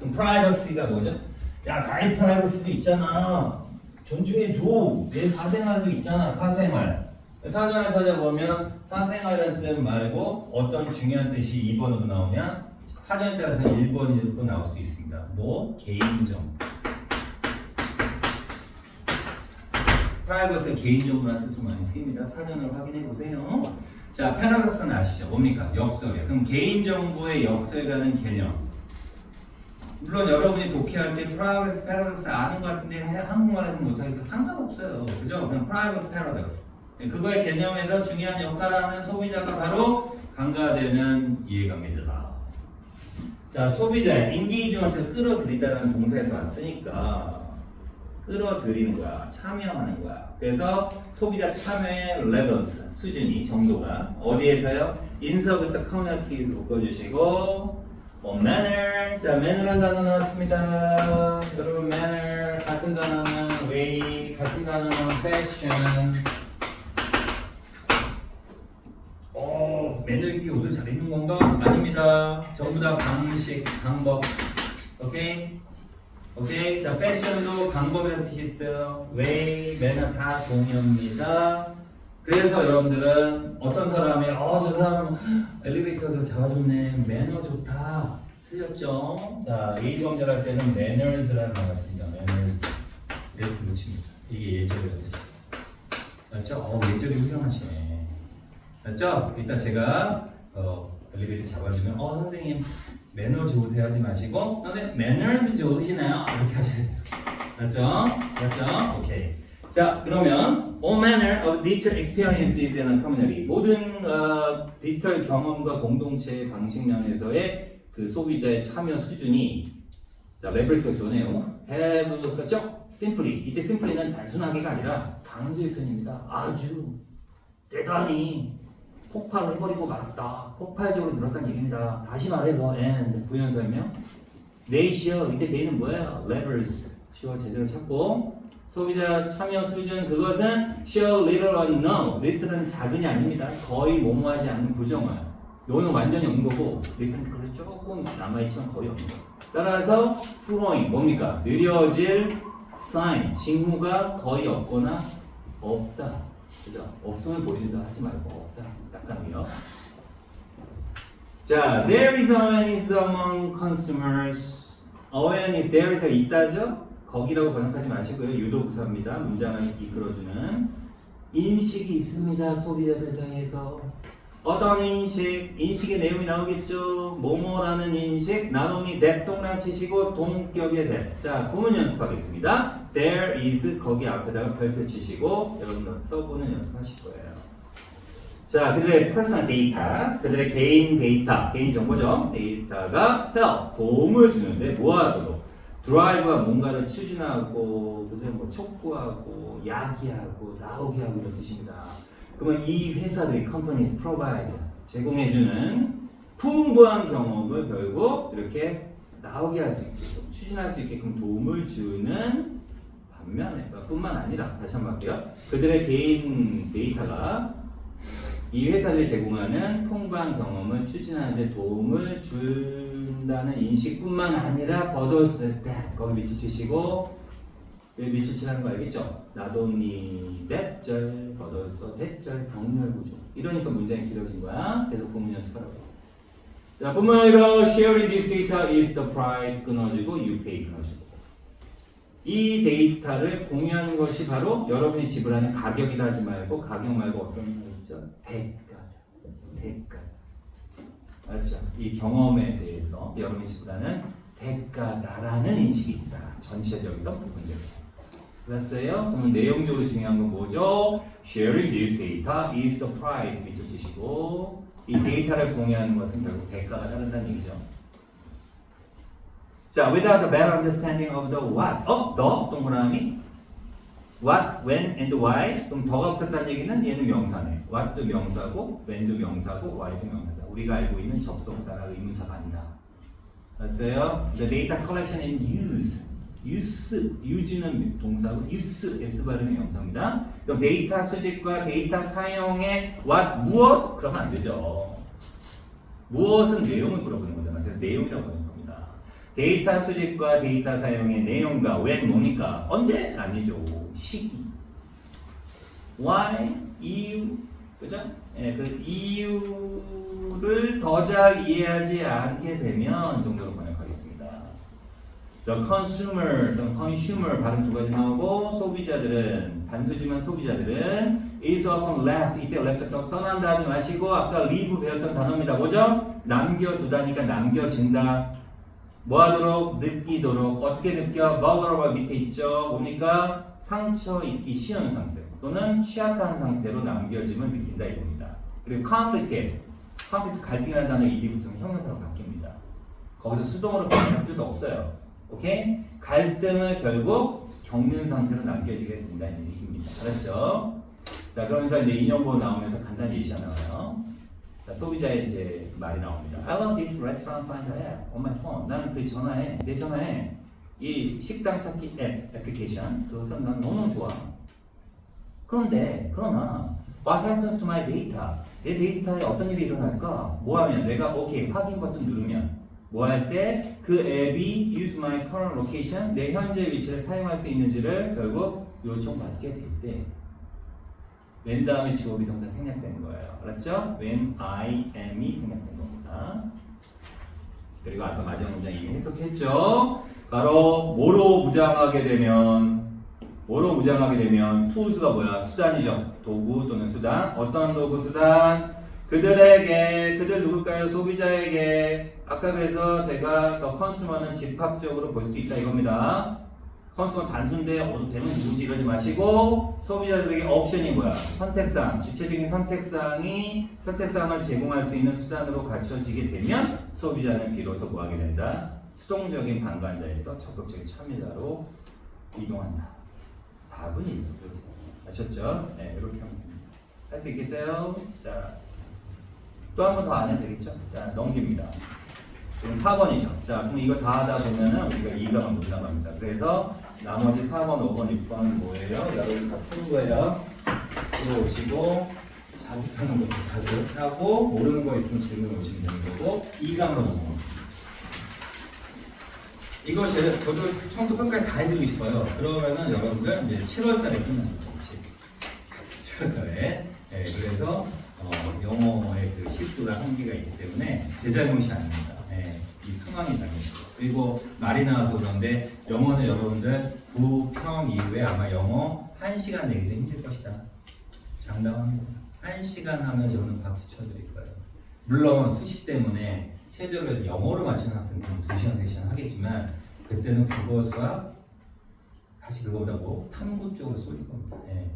그럼 privacy가 뭐죠? 야 나의 privacy도 있잖아. 존중해줘. 내 사생활도 있잖아. 사생활. 사생활 찾아보면 사생활이라는 뜻 말고 어떤 중요한 뜻이 2번으로 나오냐? 사전에 따라서 1번으로 나올 수도 있습니다. 뭐? 개인정보. 프라이버시가 개인정보라는 뜻으로 많이 쓰입니다. 사전을 확인해 보세요. 자, 패러독스는 아시죠? 뭡니까? 역설이에요. 그럼 개인정보의 역설이라는 개념. 물론 여러분이 독해할 때 프라이버시 패러독스 아는 것 같은데 한국말에서는 못하겠어. 상관없어요. 그죠? 그냥 프라이버시 패러독스. 그거의 개념에서 중요한 역할을 하는 소비자가 바로 간과되는 이해관계자다. 자, 소비자의 인게이지먼트 끌어들이다라는 동사에서 왔으니까 끌어들이는 거야. 참여하는 거야. 그래서 소비자 참여의 레벨스, 수준이, 정도가 어디에서요? 인서부터 커뮤니티에서 묶어주시고 manner. 자, manner란 단어 나왔습니다. 여러분 manner 같은 단어는 way, 같은 단어는 fashion. 매너 있게 옷을 잘 입는 건가? 아닙니다. 전부 다 방식, 방법. 오케이? 오케이? 자, 패션도 방법이라는 뜻이 있어요. way, 매너 다 동의어입니다. 그래서 여러분들은 어떤 사람이 저 사람 엘리베이터가 잡아줬네. 매너 좋다. 틀렸죠? 자, 예의범절 할 때는 manners라는 단어가 있습니다. manners. s 붙입니다. 이게 예절이라는 뜻이에요. 맞죠? 예절이 훌륭하시네. 맞죠? 이따 제가 엘리베이터 잡아주면 선생님 매너 좋으세요 하지 마시고 선생님 manners 좋으시나요? 이렇게 하셔야 돼요. 맞죠? 맞죠? 오케이. 자 그러면 all manner of digital experiences in a community 모든 디지털 경험과 공동체 방식 면에서의 그 소비자의 참여 수준이 자 레벨스가 좋네요. have 썼죠? simply 이때 simply는 단순하게가 아니라 강조의 편입니다. 아주 대단히 폭발을 해버리고 말았다. 폭발적으로 늘었다는 얘기입니다. 다시 말해서 and 부연설명 ratio 이때 they는 뭐예요? levels 시어 제대로 찾고 소비자 참여 수준 그것은 show little or no little은 작은이 아닙니다. 거의 모모하지 않는 부정어예요. 노는 완전히 없는 거고 little은 조금 남아있지만 거의 없는 거. 따라서 slowing 뭡니까? 느려질 sign, 징후가 거의 없거나 없다. 그죠? 없음을 보여준다 하지 말고 없다. 약간이요. 자, there is awareness among consumers. awareness, there is 있다죠? 거기라고 번역하지 마시고요. 유도부사입니다. 문장을 이끌어주는 인식이 있습니다. 소비자들 사이에서. 어떤 인식? 인식의 내용이 나오겠죠. 뭐뭐라는 인식. not only that 동그라미 치시고 동격의 that. 자, 구문 연습하겠습니다. There is 거기 앞에다가 별표 치시고 여러분 써보는 연습하실 거예요. 자, 그들의 personal data, 그들의 개인 데이터, 개인 정보죠. 데이터가 help, 도움을 주는데 뭐하도록? 드라이브가 뭔가를 추진하고, 그죠? 뭐 촉구하고, 야기하고, 나오게 하고 이런 뜻입니다. 그러면 이 회사들이 companies provide 제공해주는 풍부한 경험을 결국 이렇게 나오게 할 수 있게끔 추진할 수 있게끔 도움을 주는 반면에 뿐만 아니라 다시 한번 할게요. 그들의 개인 데이터가 이 회사들이 제공하는 풍부한 경험을 추진하는 데 도움을 준다는 인식뿐만 아니라 버더스 때 거기 밑줄 치시고 왜 밑줄 치라는 거 알겠죠? not only that 절, 버더스 that 절, 병렬 구조 이러니까 문장이 길어진 거야. 계속 구문 연습하라고. 자, 본문으로 sharing this data is the price 끊어지고 you pay 끊어지고 이 데이터를 공유하는 것이 바로 여러분이 지불하는 가격이다 하지 말고 가격 말고 어떤 말이죠? 대가다. 대가. 알았죠? 이 경험에 대해서 여러분이 지불하는 대가다라는 인식이 있다. 전체적이든 부분적이든. 알았어요? 그러면 내용적으로 중요한 건 뭐죠? Sharing this data is the price 밑줄 치시고 이 데이터를 공유하는 것은 결국 대가가 따른다는 얘기죠. 자, without a better understanding of the what, of the 동그라미 what, when, and why. 그럼 더가 붙었다는 얘기는 얘는 명사네. what도 명사고, when도 명사고, why도 명사다. 우리가 알고 있는 접속사나 의문사가 아니다. 알았어요? The data collection and use. use는 동사고, use, s 발음이 명사입니다. 그럼 데이터 수집과 데이터 사용의 what, 무엇? 그러면 안 되죠. 무엇은 내용을 물어보는 거잖아. 그래서 내용이라고 하는 겁니다. 데이터 수집과 데이터 사용의 내용과 when 뭡니까? 언제? 아니죠. 시기. why, 이유, 그죠? 예, 그 이유를 더 잘 이해하지 않게 되면 정도로 번역하겠습니다. The consumer 발음 두 가지 나오고 소비자들은 단수지만 소비자들은 is often left 이때 left 떠난다 하지 마시고 아까 leave 배웠던 단어입니다. 뭐죠? 남겨두다니까 남겨진다. 뭐하도록? 느끼도록. 어떻게 느껴? vulnerable 밑에 있죠. 뭡니까? 상처 입기 쉬운 상태 또는 취약한 상태로 남겨짐을 느낀다 이겁니다. 그리고 conflict 갈등이라는 단어 ED부터는 형용사로 바뀝니다. 거기서 수동으로 바뀌는 뜻도 없어요. 오케이? 갈등을 결국 겪는 상태로 남겨지게 된다는 얘기입니다. 알았죠? 자, 그러면서 이제 인용보 나오면서 간단히 예시가 나와요. 자, 소비자의 이제 말이 나옵니다. I love this restaurant finder app on my phone. 나는 그 내 전화에 이 식당 찾기 앱 애플리케이션 그것은 난 너무 좋아. 그러나 what happens to my data? 내 데이터에 어떤 일이 일어날까? 뭐 하면 내가 오케이 확인 버튼 누르면 뭐 할 때 그 앱이 use my current location 내 현재 위치를 사용할 수 있는지를 결국 요청받게 될 때 when 다음에 주어 비동사 생략되는 거예요. 알았죠? when I am이 생략된 겁니다. 그리고 아까 마지막 문장 이미 해석했죠? 바로 뭐로 무장하게 되면 tools가 뭐야? 수단이죠. 도구 또는 수단. 어떤 도구 수단? 그들 누굴까요? 소비자에게. 아까 그래서 제가 더 컨슈머는 집합적으로 볼 수 있다 이겁니다. 컨슈머 단순대 되는 누구지 이러지 마시고 소비자들에게 옵션이 뭐야? 선택사항. 주체적인 선택사항을 제공할 수 있는 수단으로 갖춰지게 되면 소비자는 비로소 뭐하게 된다? 수동적인 방관자에서 적극적인 참여자로 이동한다. 답은 이렇게 아셨죠? 네, 이렇게 하면 됩니다. 할 수 있겠어요? 자, 또 한 번 더 안 해도 되겠죠? 자, 넘깁니다. 지금 4번이죠. 자, 그럼 이거 다 하다 보면은 우리가 2가만 못 나갑니다. 그래서 나머지 4번, 5번, 6번은 뭐예요? 여러분 다 푸는 거예요. 들어오시고 자습하는 것도 자습하고 모르는 거 있으면 질문 오시면 되는 거고 2강으로 넘어갑니다. 이거 저도 청소 끝까지 다 해드리고 싶어요. 그러면은 여러분들 이제 7월 달에 끝납니다. 7월 달에. 네, 그래서 영어의 그 시수가 한계가 있기 때문에 제 잘못이 아닙니다. 네, 이 상황이 잘못이에요. 그리고 말이 나와서 그런데 영어는 여러분들 9평 이후에 아마 영어 1시간 내기도 힘들 것이다. 장담합니다. 1시간 하면 저는 박수 쳐드릴 거예요. 물론 수시 때문에 최저를 영어로 맞추는 학생들은 2시간, 3시간 하겠지만 그때는 국어, 수학 사실 그거보다 뭐 탐구 쪽으로 쏠릴 겁니다. 예.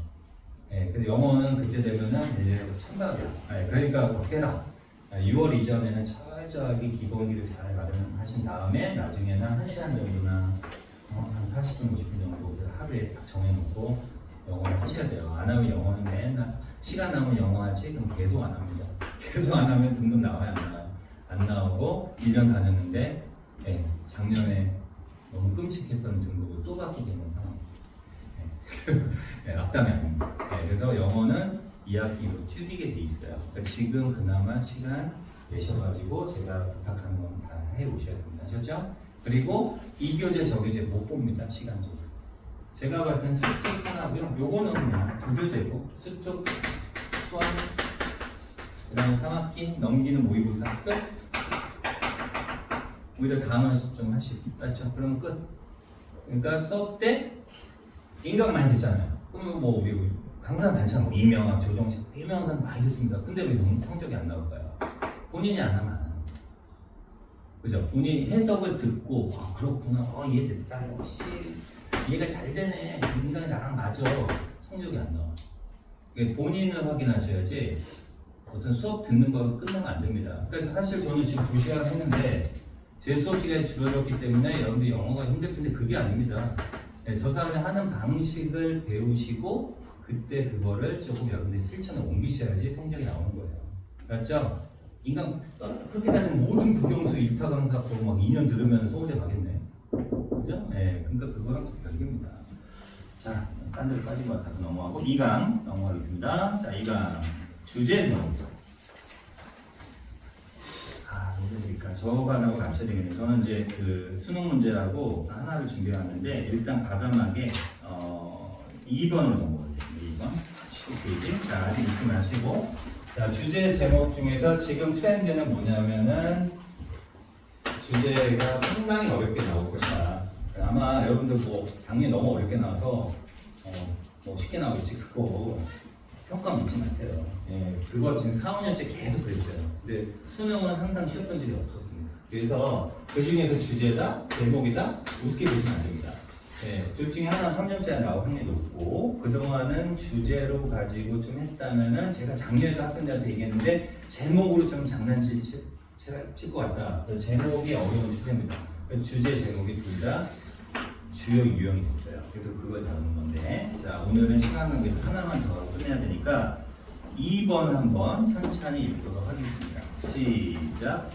예, 근데 영어는 그때 되면은 이제 찬밥이야. 예, 그러니까 걱해라. 6월 이전에는 철저하게 기본기를 잘 마련하신 다음에 나중에는 1시간 정도나 한 40분, 50분 정도 하루에 딱 정해놓고 영어를 하셔야 돼요. 안 하면 영어는 맨날 시간 남으면 영어 하지? 그럼 계속 안 합니다. 계속 안 하면 등급 나와요, 안 나와요? 안 나오고 1년 다녔는데 예, 작년에 너무 끔찍했던 등급을 또 받게 되는 상황입니다. 예, 악담이 아닙니다. 예, 그래서 영어는 2학기로 줄이게 돼 있어요. 그러니까 지금 그나마 시간 내셔가지고 제가 부탁하는 건 다 해오셔야 됩니다. 아셨죠? 그리고 이교재 저교재 못 봅니다. 시간적으로. 제가 봤을 땐 수특 하나고요. 요거는 그냥 두 교재고 수특, 수학, 그 다음에 3학기 넘기는 모의고사 끝. 오히려 단어 좀 하시고 맞죠? 그러면 끝. 그러니까 수업 때 인강 많이 듣잖아요. 그러면 뭐 우리 강사 많잖아. 뭐 이명학, 조정식 유명한 사람 많이 듣습니다. 근데 왜 성적이 안 나올까요? 본인이 안 하면 안 하는 거죠. 그죠? 본인이 해석을 듣고 그렇구나. 이해됐다. 역시 이해가 잘 되네. 인강이 나랑 맞아. 성적이 안 나와. 그러니까 본인을 확인하셔야지 어떤 수업 듣는 거 끝나면 안 됩니다. 그래서 사실 저는 지금 2시간 했는데 제 수업 시간이 줄어들었기 때문에 여러분들 영어가 힘들 텐데 그게 아닙니다. 네, 저 사람이 하는 방식을 배우시고 그때 그거를 조금 여러분들이 실천에 옮기셔야지 성적이 나오는 거예요. 맞죠? 인강 그렇게 따지면 모든 국영수 1타 강사 보고 막 2년 들으면 서울대 가겠네. 그죠? 네, 그러니까 그거랑 별개입니다. 자, 딴 데로 빠진 것 같아서 넘어가고 2강 넘어가겠습니다. 자, 2강 주제 넘어가죠. 그러니까 저반하고 같이 되겠네요. 저는 이제 그 수능 문제하고 하나를 준비해왔는데 일단 과감하게 2번으로 넘어가겠습니다. 2번 15페이지. 자, 아직 잊지 마시고 자, 주제 제목 중에서 지금 트렌드는 뭐냐면은 주제가 상당히 어렵게 나올 것이다. 아마 여러분들 뭐 작년에 너무 어렵게 나와서 뭐 쉽게 나오겠지 그거 평가 묻지 마세요. 예, 그거 지금 4, 5년째 계속 그랬어요. 근데 수능은 항상 쉬웠던 적이 없었습니다. 그래서 그 중에서 주제다, 제목이다, 우습게 보시면 안 됩니다. 예, 둘 중에 하나 3년째 나올 확률이 높고 그동안은 주제로 가지고 좀 했다면은 제가 작년에도 학생들한테 얘기했는데 제목으로 좀 장난칠 것 같다. 제목이 어려운 주제입니다. 주제, 제목이 둘 다 주요 유형이 됐어요. 그래서 그걸 다루는 건데 자 오늘은 시간 관계에서 하나만 더 하고 끝내야 되니까 2번 한번 천천히 읽도록 하겠습니다. 시작.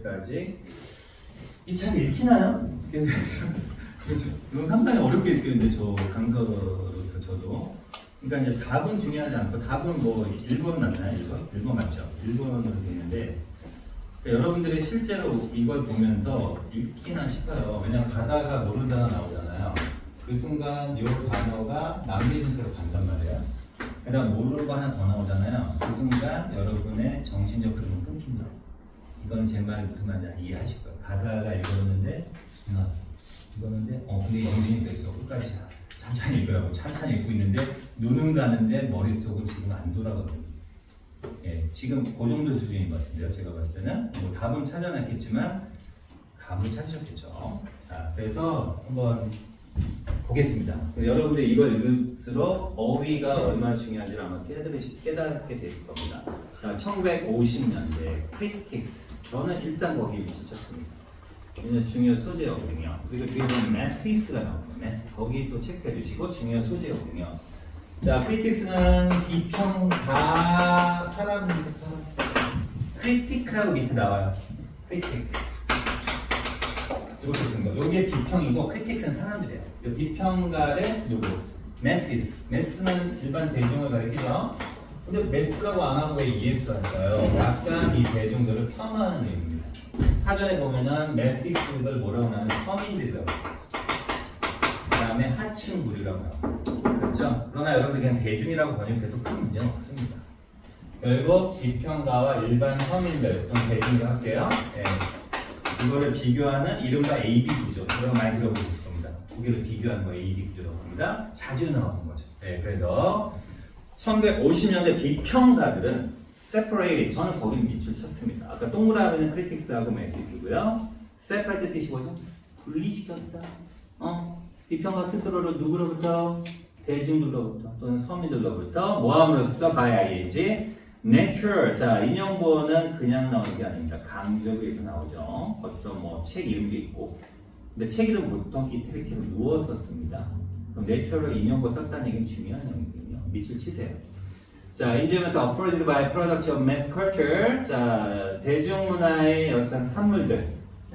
때까지 이 잘 읽히나요? 이건 상당히 어렵게 읽겠는데 저 강서로서 저도. 그러니까 이제 답은 중요하지 않고 답은 뭐 1번 맞나요? 1번 맞죠? 1번으로 되는데 여러분들이 실제로 이걸 보면서 읽기나 싶어요. 왜냐면 가다가 모르는 단어 나오잖아요. 그 순간 이 단어가 남겨진 채로 간단 말이에요. 그다음 모르는 거 하나 더 나오잖아요. 그 순간 여러분의 정신적 흐름은 끊긴다. 이거는 제 말이 무슨 말인지 이해하실 거예요. 가다가 읽었는데 지나서 읽었는데 근데 영진이 됐어. 끝까지 천천히 읽으라고 천천히 읽고 있는데 눈은 가는데 머릿속은 지금 안 돌아가거든요. 예, 지금 그 정도 수준인 것 같은데요. 제가 봤을 때는 뭐 답은 찾아놨겠지만 감을 찾으셨겠죠. 자, 그래서 한번 보겠습니다. 여러분들 이걸 읽을수록 어휘가 얼마나 중요한지를 아마 깨닫게 될 겁니다. 자, 1950년대 크리틱스. 저는 일단 거기 미쳤습니다. 왜냐면 중요 소재였거든요. 그리고 뒤에 보면 메시스가 나옵니다. 거기 또 체크해 주시고 중요 소재였거든요. 자, 크리틱스는 비평가 크리틱하고 밑에 나와요. 크리틱. 이렇게 쓴 거. 여기에 비평이고 크리틱스는 사람들이에요. 비평가의 누구? 메스는 일반 대중을 가리키죠. 근데 메스라고 안 하고 왜 예스를 할까요? 약간 이 대중들을 폄하하는 의미입니다. 사전에 보면은 메시스를 뭐라고 하냐면 서민들이라고. 그 다음에 하층 무리라고 해요. 그렇죠? 그러나 여러분들 그냥 대중이라고 번역해도 큰 문제는 없습니다. 결국 비평가와 일반 서민들, 그럼 대중으로 할게요. 네. 이거를 비교하는 이른바 AB 구조. 이거 많이 들어보실 겁니다. 두 개를 비교하는 거 AB 구조라고 합니다. 자주 나오는 거죠. 네, 그래서 1950년대 비평가들은 separated, 저는 거기 밑줄 쳤습니다. 아까 동그라미는 critic스하고 메시스고요. separate 뜻이 뭐죠? 분리시켰다. 비평가 스스로를 누구로부터? 대중들로부터 또는 서민들로부터 모함으로써 봐야지. natural. 자, 인용보어는 그냥 나오는 게 아닙니다. 강조에서 나오죠. 어떤 뭐 책 이름도 있고. 근데 책 이름 보통 이태리책을 누워서 씁니다. 그럼 natural로 인용보 썼다는 얘기는 중요한 내용이거든요. 밑을 치세요. 자, 이제부터 afforded by products of mass culture. 자, 대중문화의 어떤 산물들,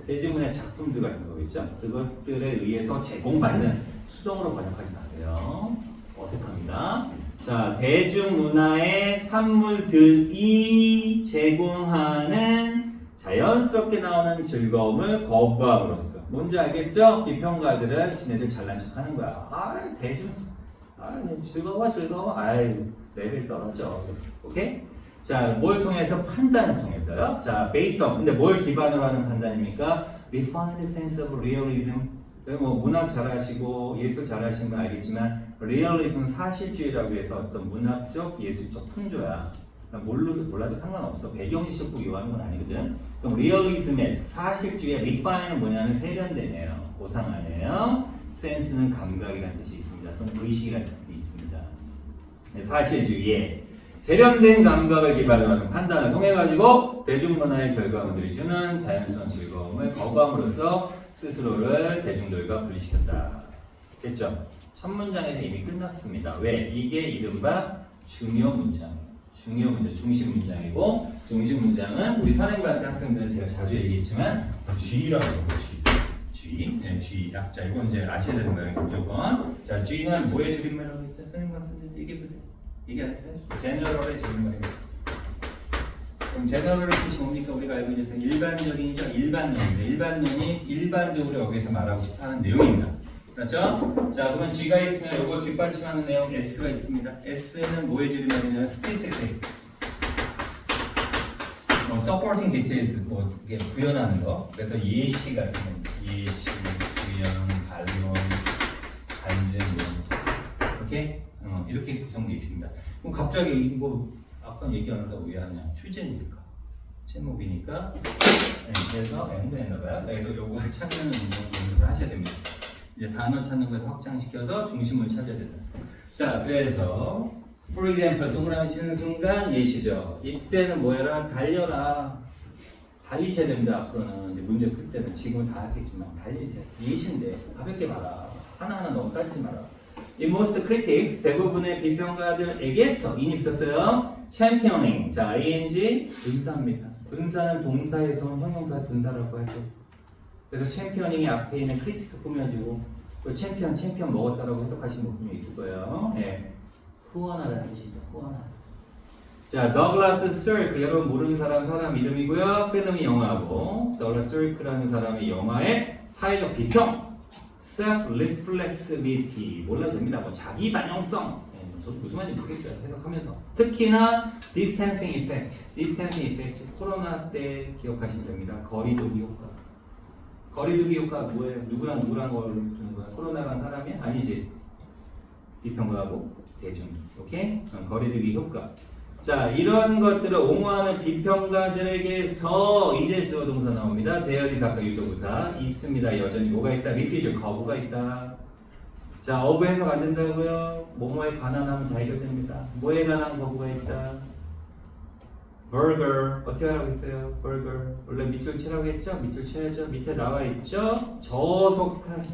대중문화의 작품들 같은 거겠죠. 그것들에 의해서 제공받는 수동으로 번역하지 마세요. 어색합니다. 자, 대중문화의 산물들이 제공하는 자연스럽게 나오는 즐거움을 거부함으로써. 뭔지 알겠죠? 비평가들은 지네들 잘난 척 하는 거야. 즐거워. 레벨 떨어져. 오케이? 자, 뭘 통해서? 판단을 통해서요. 자, based on. 근데 뭘 기반으로 하는 판단입니까? refined sense of realism. 뭐 문학 잘하시고 예술 잘하시는 건 알겠지만 리얼리즘 사실주의라고 해서 어떤 문학적 예술적 풍조야. 몰라도 상관없어. 배경지식 꼭 요하는 건 아니거든. 그럼 리얼리즘의 사실주의의 리파인은 뭐냐면 세련되네요. 고상하네요. 센스는 감각이라는 뜻이 있습니다. 또는 의식이라는 뜻이 있습니다. 네, 사실주의에 세련된 감각을 기반으로 하는 판단을 통해 가지고 대중문화의 결과물들이 주는 자연스러운 즐거움을 거부함으로써 스스로를 대중들과 분리시켰다. 됐죠? 첫 문장에서 이미 끝났습니다. 왜? 이게 이른바 중요 문장, 중심 문장이고, 중심 문장은 우리 선생님한테 학생들은 제가 자주 얘기했지만 G라고 해요. G, 약자. 이건 이제 아셔야 되는 거예요. 무조건. 자, G는 뭐의 줄임말이라고 했어요? 선생님 선생님 얘기해 보세요. 얘기 안 했어요? General의 줄임말이에요. 그럼 제너럴 뜻이 뭡니까? 우리가 알고 있는 일반적인이죠. 일반론이 일반적으로 여기서 말하고 싶어하는 내용입니다. 그렇죠? 자, 그러면 G가 있으면 이거 뒷받침하는 내용 S가 있습니다. S는 뭐의 줄임말이냐면 specific, supporting details, 뭐 이게 구현하는 거. 그래서 예시 같은 예시, 구현, 반론, 반증, 이렇게 이렇게 구성되어 있습니다. 그럼 갑자기 이거 아까 얘기 안 한다고 왜 하냐? 취재니까. 제목이니까. 네, 그래서 흥분했나봐요. 그래서 요거 찾는 운동을 하셔야 됩니다. 이제 단어 찾는 거에서 확장시켜서 중심을 찾아야 된다. 자, 그래서 for example 동그라미 치는 순간 예시죠. 이때는 뭐해라? 달려라. 달리셔야 됩니다. 앞으로는 이제 문제 풀 때는 지금은 다 하겠지만 달리세요. 예시인데 가볍게 봐라. 하나하나 너무 따지지 마라. In most critics, 대부분의 비평가들에게서 인이 붙었어요. championing. 자, ing 분사입니다. 분사는 동사에서 형용사 분사라고 하죠. 그래서 championing이 앞에 있는 critics 꾸며지고 또 챔피언 먹었다라고 해석하시는 분이 있을 거예요. 네. 후원하라는 뜻입니다. 후원하라. 자, 더글라스 서크 여러분 모르는 사람 이름이고요. 필름이 영화고 더글라스 서크라는 사람의 영화의 사회적 비평, self-reflexivity 몰라도 됩니다. 뭐 자기 반영성. 저도 무슨 말인지 모르겠어요. 해석하면서 특히나 distancing effect 코로나 때 기억하시면 됩니다. 거리두기 효과. 거리두기 효과 뭐예요? 누구랑 걸 주는 거야? 코로나랑 사람이? 아니지. 비평가하고 대중. 오케이? 거리두기 효과. 자, 이런 것들을 옹호하는 비평가들에게서 이제 주어 동사 나옵니다. 대열이사과 유도부사 있습니다. 여전히 뭐가 있다? 리퓨즈 거부가 있다. 자, 어부 해석 안 된다고요? 뭐뭐에 관한 하면 다 해결됩니다. 뭐에 관한 거부가 있다? burger 어떻게 하라고 했어요? burger 원래 밑줄 치라고 했죠? 밑줄 쳐야죠. 밑에 나와 있죠? 저속한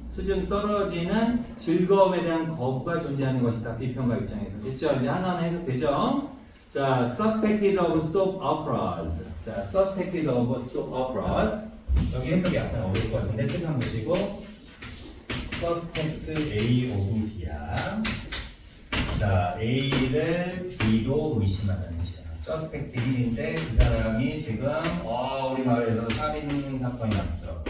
수준 떨어지는 즐거움에 대한 거부가 존재하는 것이다. 비평가 입장에서. 됐죠? 이제 하나하나 해석되죠? 자, suspected of soap operas. 자, suspected of soap operas. 여기 해석이 약간 어려울 것 같은데 책 한번 보시고 suspect A of B야. 자, A를 B로 의심하는 뜻이야. suspect 1인데 그 사람이 지금 우리 마을에서 살인 사건이 났어.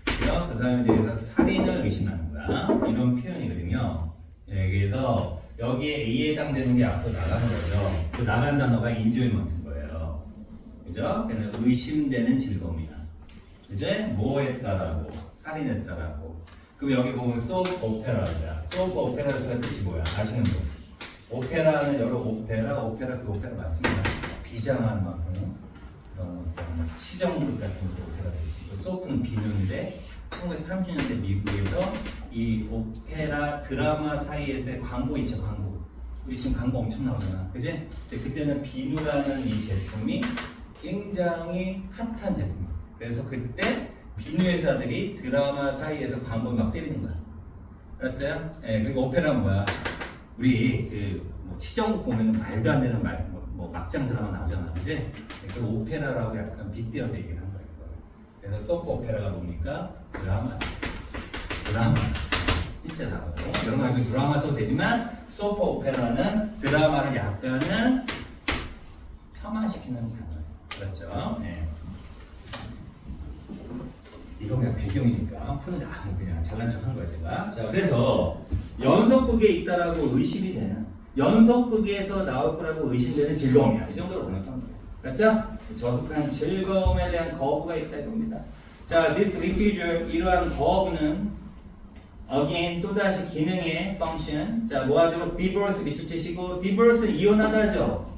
그 사람에 대해서 살인을 의심하는 거야. 이런 표현이거든요. 예, 그래서 여기에 A에 해당되는 게 앞으로 나가는 거죠. 그 나간 단어가 enjoyment인 거예요. 그죠? 그래서 의심되는 즐거움이야. 이제 뭐 했다라고? 살인했다라고. 그럼 여기 보면 soap opera야. soap opera의 뜻이 뭐야? 아시는 분? 오페라는 여러 오페라 그 오페라 맞습니다. 비장한 만큼 치정극 같은 것도 오페라가 있고 소프는 비누인데 1930년대 미국에서 이 오페라 드라마 사이에서의 광고 있죠. 광고 우리 지금 광고 엄청 나오잖아, 그지? 그때는 비누라는 이 제품이 굉장히 핫한 제품. 그래서 그때 비누 회사들이 드라마 사이에서 광고 막 때리는 거야. 알았어요? 예, 그리고 오페라는 뭐야? 우리 뭐 치정국 보면은 말도 안 되는 뭐 막장 드라마 나오잖아, 그지? 그 오페라라고 약간 빗대어서 얘기를 한 거예요. 그래서 소프 오페라가 뭡니까? 드라마. 진짜 나와요. 여러분 알고 드라마 써도 되지만 소프 오페라는 드라마를 약간은 폄하시키는 단어예요. 그렇죠? 네. 이건 그냥 배경이니까 푸는데 뭐 그냥 잘난 척한 거야 제가. 자, 그래서 연속극에 있다라고 의심이 되는, 연속극에서 나올 거라고 의심되는 즐거움이야. 이 정도로 번역한 거예요. 그렇죠? 저속한 즐거움에 대한 거부가 있다 이겁니다. 자, this refusal 이러한 거부는 again 또다시 기능의 function. 자, 뭐하도록 divorce 밑줄 치시고 divorce 이혼하다죠.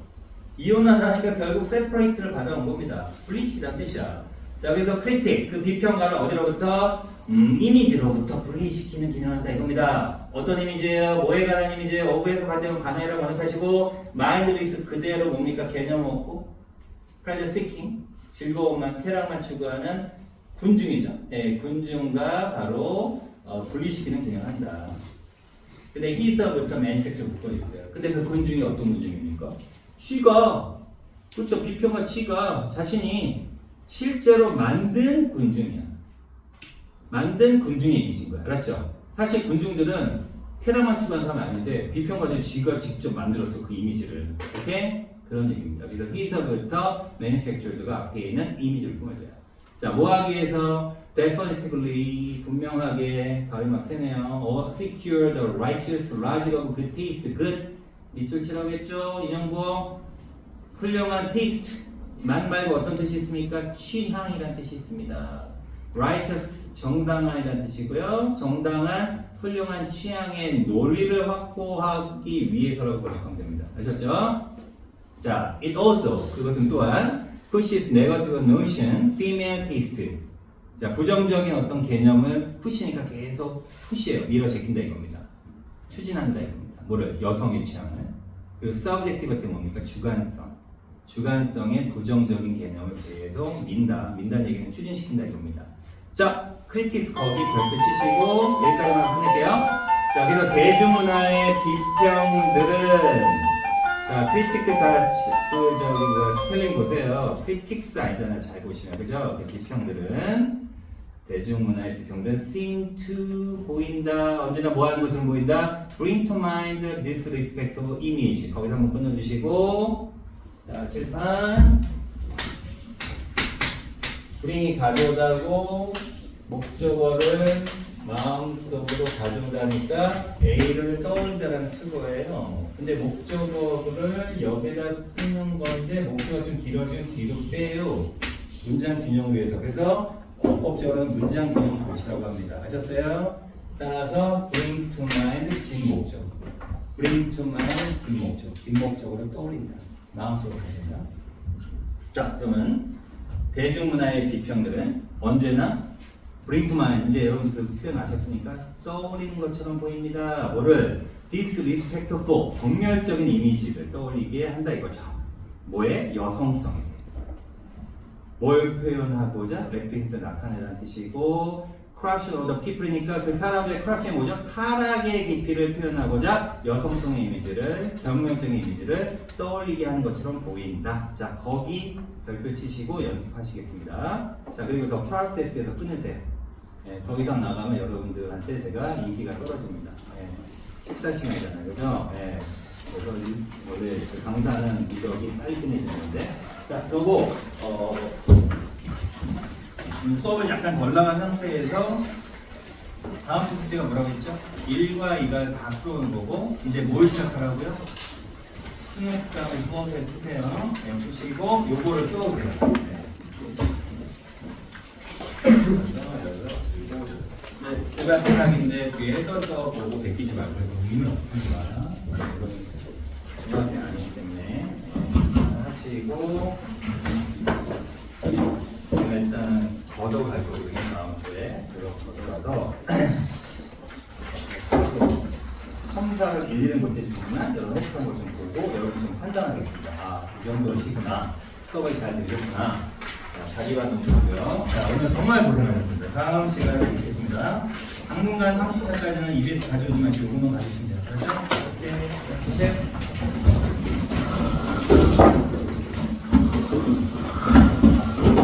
이혼하다니까 결국 separate를 받아온 겁니다. 분리시키다는 뜻이야. 자, 그래서 critic 그 비평가를 어디로부터? 이미지로부터 분리시키는 기능을 한다 이겁니다. 어떤 이미지예요? 뭐에 관한 이미지예요? 어부에서 관되면 관해라고 번역하시고 mindless 그대로 뭡니까? 개념 없고 pleasure seeking 즐거움만 쾌락만 추구하는 군중이죠. 예, 군중과 바로 분리시키는 기능을 한다. 근데 he서부터 manufacture 붙어 있어요. 근데 그 군중이 어떤 군중입니까? 치가, 그렇죠? 비평가 치가 자신이 실제로 만든 군중이야. 만든 군중의 이미지인 거야. 알았죠? 사실 군중들은 쾌락만 추구하는 사람은 아닌데 비평가들이 쥐가 직접 만들었어, 그 이미지를. 오케이? 그런 얘기입니다. 그래서 he서부터 manufactured가 앞에 있는 이미지를 꾸며줘요. 자, 뭐 하기 위해서? definitively 분명하게 발음 막 세네요. secure the righteous logic of good taste. good 밑줄 치라고 했죠? 인형부 훌륭한 taste 만 말고 어떤 뜻이 있습니까? 취향이라는 뜻이 있습니다. righteous 정당한이라는 뜻이고요. 정당한 훌륭한 취향의 논리를 확보하기 위해서라고 번역하면 됩니다. 아셨죠? 자, it also 그것은 또한 pushes negative notion, female taste. 자, 부정적인 어떤 개념을 푸시니까 계속 푸시해요. 밀어제낀다 이겁니다. 추진한다 이겁니다. 뭐를? 여성의 취향을. 그리고 subjectivity 뭡니까? 주관성. 주관성의 부정적인 개념을 계속 민다는 얘기는 추진시킨다 이겁니다. 자, 크리티스 거기 별표 치시고 여기까지만 끝낼게요. 자, 그래서 대중문화의 비평들은 자, 크리티크 자, 그 저기 뭐야 스펠링 보세요. 크리틱스 아니잖아요. 잘 보시면 그죠? 그 비평들은 대중문화의 비평들은 seem to 보인다. 언제나 뭐 하는 것처럼 보인다. bring to mind disrespectful image. 거기서 한번 끊어주시고 자, 칠판 bring이 가져오다고 목적어를 마음속으로 가져오다니까 A를 떠올린다라는 수거예요. 근데 목적어를 여기다 쓰는 건데 목적어가 좀 길어지면 뒤로 빼요. 문장 균형을 위해서. 그래서 어법적으로는 문장 균형 고치라고 합니다. 아셨어요? 따라서 bring to mind 뒷목적. bring to mind 뒷목적. 뒷목적으로 떠올린다. 마음속으로 가진다. 자, 그러면 대중문화의 비평들은 언제나 bring to mind, 이제 여러분들 표현 아셨으니까 떠올리는 것처럼 보입니다. 뭐를? disrespectful, 경멸적인 이미지를 떠올리게 한다 이거죠. 뭐의? 여성성에 대해서. 뭘 표현하고자? 레프트 나타내라는 뜻이고 crush of the people이니까 그 사람들의 crush이 뭐죠? 타락의 깊이를 표현하고자 여성성의 이미지를, 경멸적인 이미지를 떠올리게 하는 것처럼 보인다. 자, 거기 별표 치시고 연습하시겠습니다. 자, 그리고 더 프로세스에서 끊으세요. 예, 더 이상 나가면 여러분들한테 제가 인기가 떨어집니다. 예, 식사 시간이잖아요, 그죠? 예, 그래서 원래 그 강사는 이력이 빨리 끝내주는데, 자, 저거 수업을 약간 덜 나간 상태에서 다음 주 숙제가 뭐라고 했죠? 1과 2가 다 풀어오는 거고, 이제 뭘 시작하라고요? 수능특강을 수험에 푸세요. 네, 푸시고 요거를 써오세요. 네. 일반 대상인데 뒤에 써서 보고 베끼지 말고 의미는 없으니까 이건 중학생 아니기 때문에 하시고 제가 일단은 걷어갈 거거든요. 다음 주에 걷어가서 첨삭을 일일은 못해주지만 여러분 해석한 걸 좀 보고 여러분 좀 판단하겠습니다. 아, 이 정도시구나. 수업을 잘 들으셨구나. 자기반응 좋고요. 자, 오늘 정말 고생하셨습니다. 다음 시간에 뵙겠습니다. 당분간 30차까지는 EBS 가져오지 마시고 공원 가주시면 돼요. 그렇죠? 네. 보세요.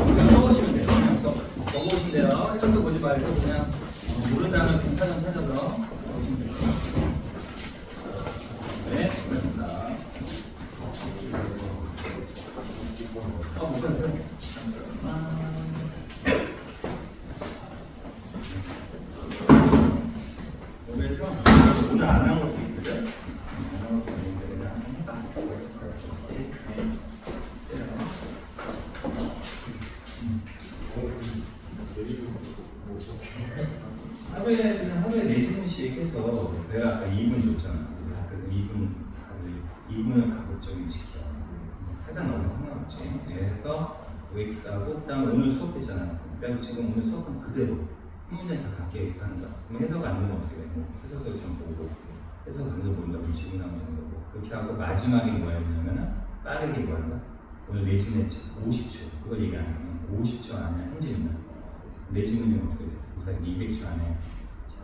그냥 써보시면 돼요. 그냥 써보시면 돼요. 해석도 보지 말고 그냥 모른다면 괜찮은 찾아서 써보시면 돼요. 네, 고맙습니다. 못 봤어요? 오늘 안 한 것도 있거든? 하루에 4시간씩 해서 내가 아까 2분 줬잖아. 그래서 2분을 가급적이면 지켜. 하자 너무 상관없지. 그래서 OX하고 그다음에 오늘 수업했잖아. 그래서 지금 오늘 수업은 그대로 한 문제 다 갖게 하는 거야. 그럼 해석 안 되면 어떻게 되고 해석서를 좀 보고 해석 안 되면 본다고 지고 나면 되는 거고 그렇게 하고 마지막에 뭐 하냐면 빠르게 뭐 한다. 오늘 4질문 했지. 50초. 그걸 얘기 안 하면 50초 안에 한 질문. 4질문이면 어떻게 돼? 우선 200초 안에 자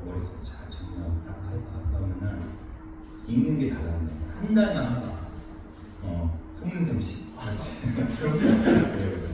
머릿속에 잘 정리하고 딱 하면은 읽는 게 다른데 한 단어 하나 속는 셈식. 그렇지. 그래.